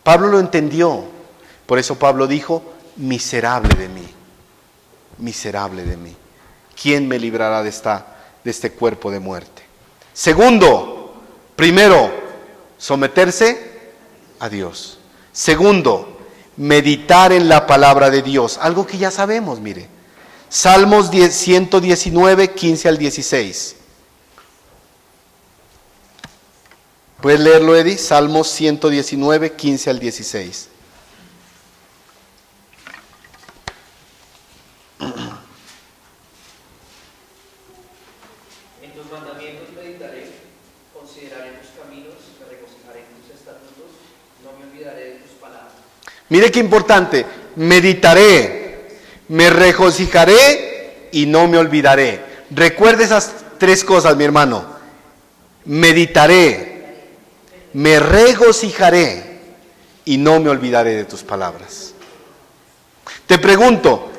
Pablo lo entendió. Por eso Pablo dijo, miserable de mí. Miserable de mí. ¿Quién me librará de este cuerpo de muerte? Segundo, primero, someterse a Dios. Segundo, meditar en la palabra de Dios. Algo que ya sabemos, mire. Salmos 119, 15 al 16. ¿Puedes leerlo, Eddie? Salmos 119, 15 al 16. En tus mandamientos meditaré, consideraré tus caminos, me regocijaré en tus estatutos, no me olvidaré de tus palabras. Mire qué importante. Meditaré, me regocijaré y no me olvidaré. Recuerde esas tres cosas, mi hermano. Meditaré, me regocijaré y no me olvidaré de tus palabras. Te pregunto,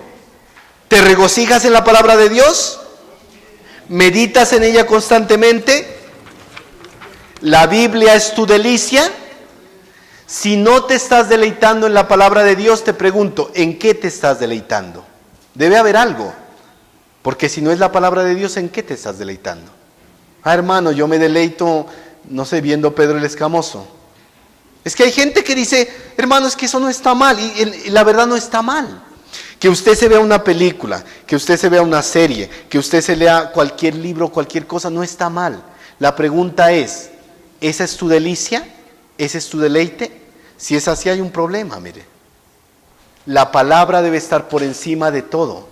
¿te regocijas en la palabra de Dios? ¿Meditas en ella constantemente? ¿La Biblia es tu delicia? Si no te estás deleitando en la palabra de Dios, te pregunto, ¿en qué te estás deleitando? Debe haber algo, porque si no es la palabra de Dios, ¿en qué te estás deleitando? Hermano, yo me deleito, no sé, viendo Pedro el Escamoso. Es que hay gente que dice, hermano, es que eso no está mal, y la verdad no está mal. Que usted se vea una película, que usted se vea una serie, que usted se lea cualquier libro, cualquier cosa, no está mal. La pregunta es, ¿esa es tu delicia? ¿Ese es tu deleite? Si es así, hay un problema, mire. La palabra debe estar por encima de todo.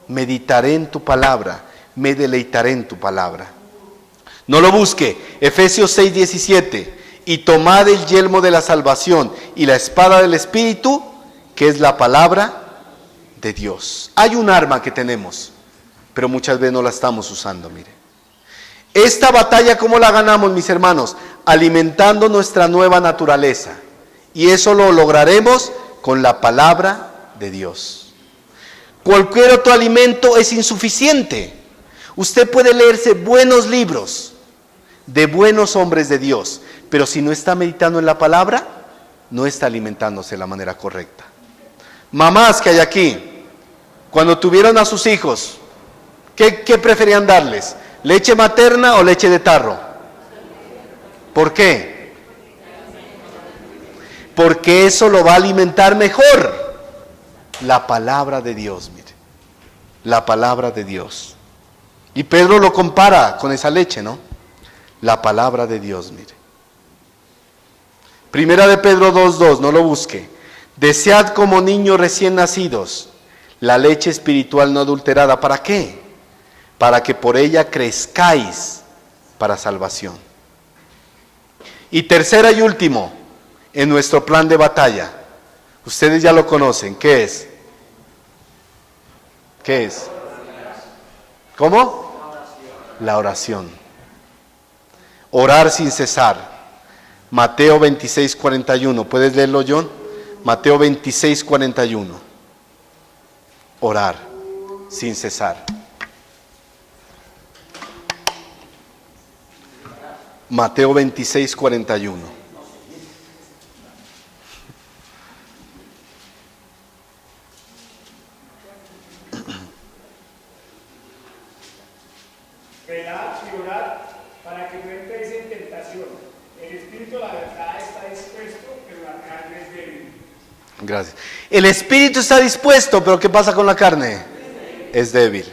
Meditaré en tu palabra, me deleitaré en tu palabra. No lo busque. Efesios 6:17. Y tomad el yelmo de la salvación y la espada del Espíritu, que es la palabra de Dios. Hay un arma que tenemos, pero muchas veces no la estamos usando, mire. Esta batalla, ¿cómo la ganamos, mis hermanos? Alimentando nuestra nueva naturaleza. Y eso lo lograremos con la palabra de Dios. Cualquier otro alimento es insuficiente. Usted puede leerse buenos libros de buenos hombres de Dios, pero si no está meditando en la palabra, no está alimentándose de la manera correcta. Mamás que hay aquí, cuando tuvieron a sus hijos, ¿qué preferían darles? ¿Leche materna o leche de tarro? ¿Por qué? Porque eso lo va a alimentar mejor. La palabra de Dios, mire. La palabra de Dios. Y Pedro lo compara con esa leche, ¿no? La palabra de Dios, mire. Primera de Pedro 2:2, no lo busque. Desead como niños recién nacidos la leche espiritual no adulterada. ¿Para qué? Para que por ella crezcáis para salvación. Y tercera y último, en nuestro plan de batalla, ustedes ya lo conocen, ¿qué es? ¿Qué es? ¿Cómo? La oración. Orar sin cesar. Mateo 26:41, ¿puedes leerlo, John? Mateo 26:41. Orar sin cesar. Mateo 26:41. Velad y orad para que no entréis en tentación. El espíritu, la verdad, está dispuesto, pero la carne es débil. Gracias. El espíritu está dispuesto, pero ¿qué pasa con la carne? Es débil.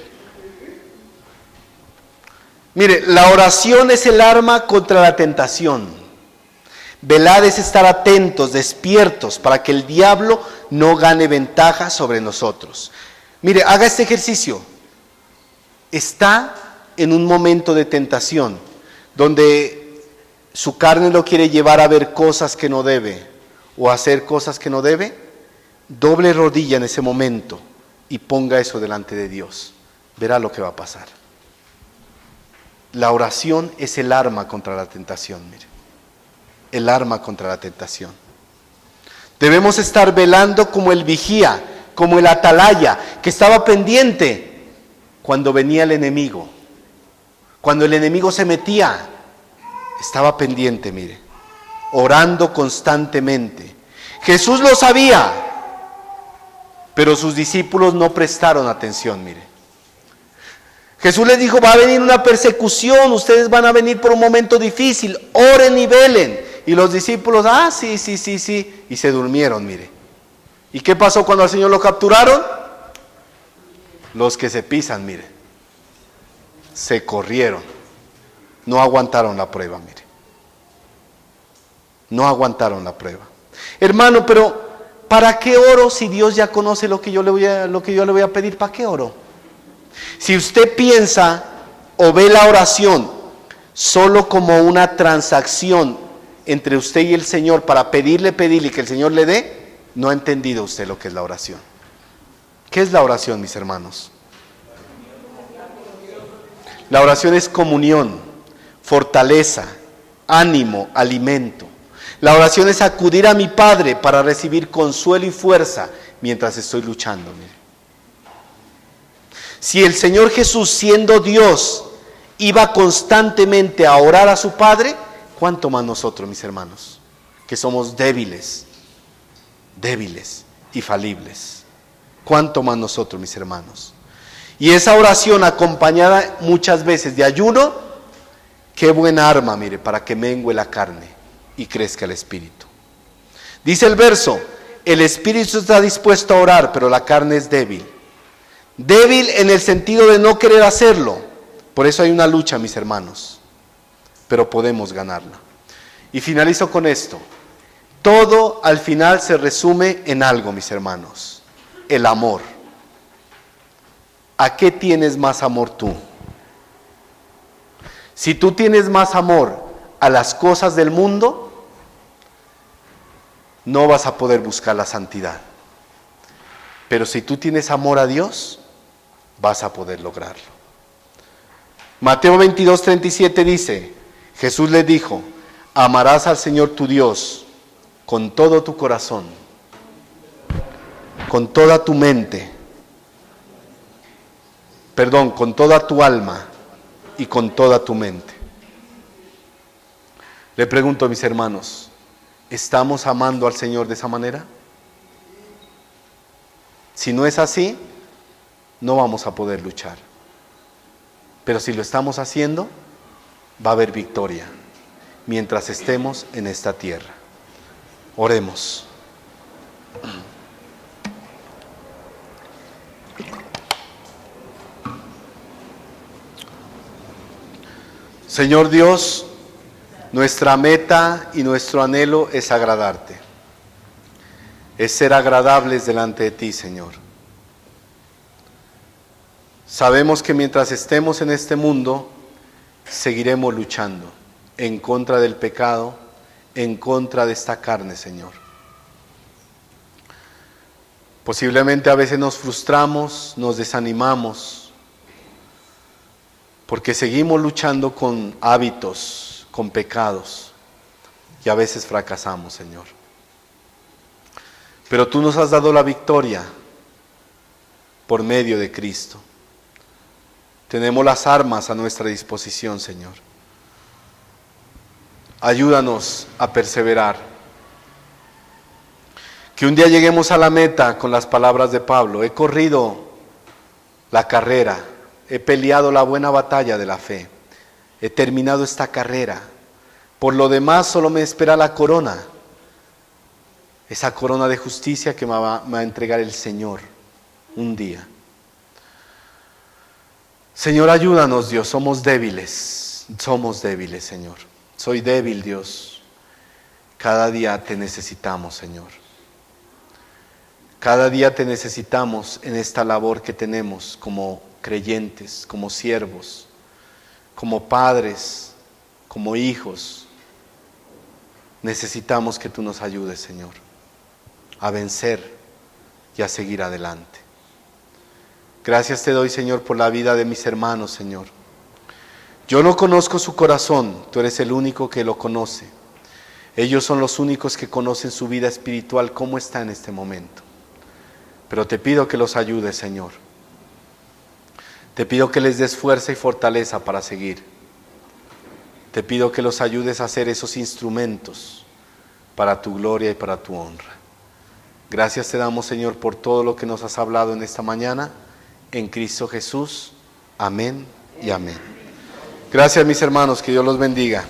Mire, la oración es el arma contra la tentación. Velad es estar atentos, despiertos, para que el diablo no gane ventaja sobre nosotros. Mire, haga este ejercicio. Está en un momento de tentación, donde su carne lo quiere llevar a ver cosas que no debe, o a hacer cosas que no debe. Doble rodilla en ese momento y ponga eso delante de Dios. Verá lo que va a pasar. La oración es el arma contra la tentación, mire. El arma contra la tentación. Debemos estar velando como el vigía, como el atalaya, que estaba pendiente cuando venía el enemigo. Cuando el enemigo se metía, estaba pendiente, mire. Orando constantemente. Jesús lo sabía, pero sus discípulos no prestaron atención, mire. Jesús les dijo, va a venir una persecución, ustedes van a venir por un momento difícil, oren y velen. Y los discípulos, sí, y se durmieron, mire. ¿Y qué pasó cuando al Señor lo capturaron? Los que se pisan, mire, se corrieron, no aguantaron la prueba, mire. No aguantaron la prueba. Hermano, pero ¿para qué oro si Dios ya conoce lo que yo le voy a pedir? ¿Para qué oro? Si usted piensa o ve la oración solo como una transacción entre usted y el Señor para pedirle y que el Señor le dé, no ha entendido usted lo que es la oración. ¿Qué es la oración, mis hermanos? La oración es comunión, fortaleza, ánimo, alimento. La oración es acudir a mi Padre para recibir consuelo y fuerza mientras estoy luchando. Mire. Si el Señor Jesús, siendo Dios, iba constantemente a orar a su Padre, ¿cuánto más nosotros, mis hermanos? Que somos débiles y falibles. ¿Cuánto más nosotros, mis hermanos? Y esa oración acompañada muchas veces de ayuno, qué buena arma, mire, para que mengue la carne y crezca el espíritu. Dice el verso, el espíritu está dispuesto a orar, pero la carne es débil. Débil en el sentido de no querer hacerlo. Por eso hay una lucha, mis hermanos, pero podemos ganarla. Y finalizo con esto. Todo al final se resume en algo, mis hermanos: el amor. ¿A qué tienes más amor tú? Si tú tienes más amor a las cosas del mundo, no vas a poder buscar la santidad. Pero si tú tienes amor a Dios, vas a poder lograrlo. Mateo 22:37 dice, Jesús les dijo, amarás al Señor tu Dios con todo tu corazón, con toda tu mente, con toda tu alma y con toda tu mente. Le pregunto a mis hermanos, ¿estamos amando al Señor de esa manera? Si no es así, no vamos a poder luchar. Pero si lo estamos haciendo, va a haber victoria mientras estemos en esta tierra. Oremos. Señor Dios, nuestra meta y nuestro anhelo es agradarte. Es ser agradables delante de ti, Señor. Sabemos que mientras estemos en este mundo, seguiremos luchando en contra del pecado, en contra de esta carne, Señor. Posiblemente a veces nos frustramos, nos desanimamos, porque seguimos luchando con hábitos, con pecados, y a veces fracasamos, Señor. Pero tú nos has dado la victoria por medio de Cristo. Tenemos las armas a nuestra disposición, Señor. Ayúdanos a perseverar. Que un día lleguemos a la meta con las palabras de Pablo. He corrido la carrera, he peleado la buena batalla de la fe, he terminado esta carrera. Por lo demás solo me espera la corona, esa corona de justicia que me va a entregar el Señor un día. Señor, ayúdanos, Dios, somos débiles, Señor. Soy débil, Dios. Cada día te necesitamos, Señor. Cada día te necesitamos en esta labor que tenemos como creyentes, como siervos, como padres, como hijos. Necesitamos que tú nos ayudes, Señor, a vencer y a seguir adelante. Gracias te doy, Señor, por la vida de mis hermanos, Señor. Yo no conozco su corazón, tú eres el único que lo conoce. Ellos son los únicos que conocen su vida espiritual, cómo está en este momento. Pero te pido que los ayudes, Señor. Te pido que les des fuerza y fortaleza para seguir. Te pido que los ayudes a ser esos instrumentos para tu gloria y para tu honra. Gracias te damos, Señor, por todo lo que nos has hablado en esta mañana. En Cristo Jesús. Amén y amén. Gracias, mis hermanos. Que Dios los bendiga.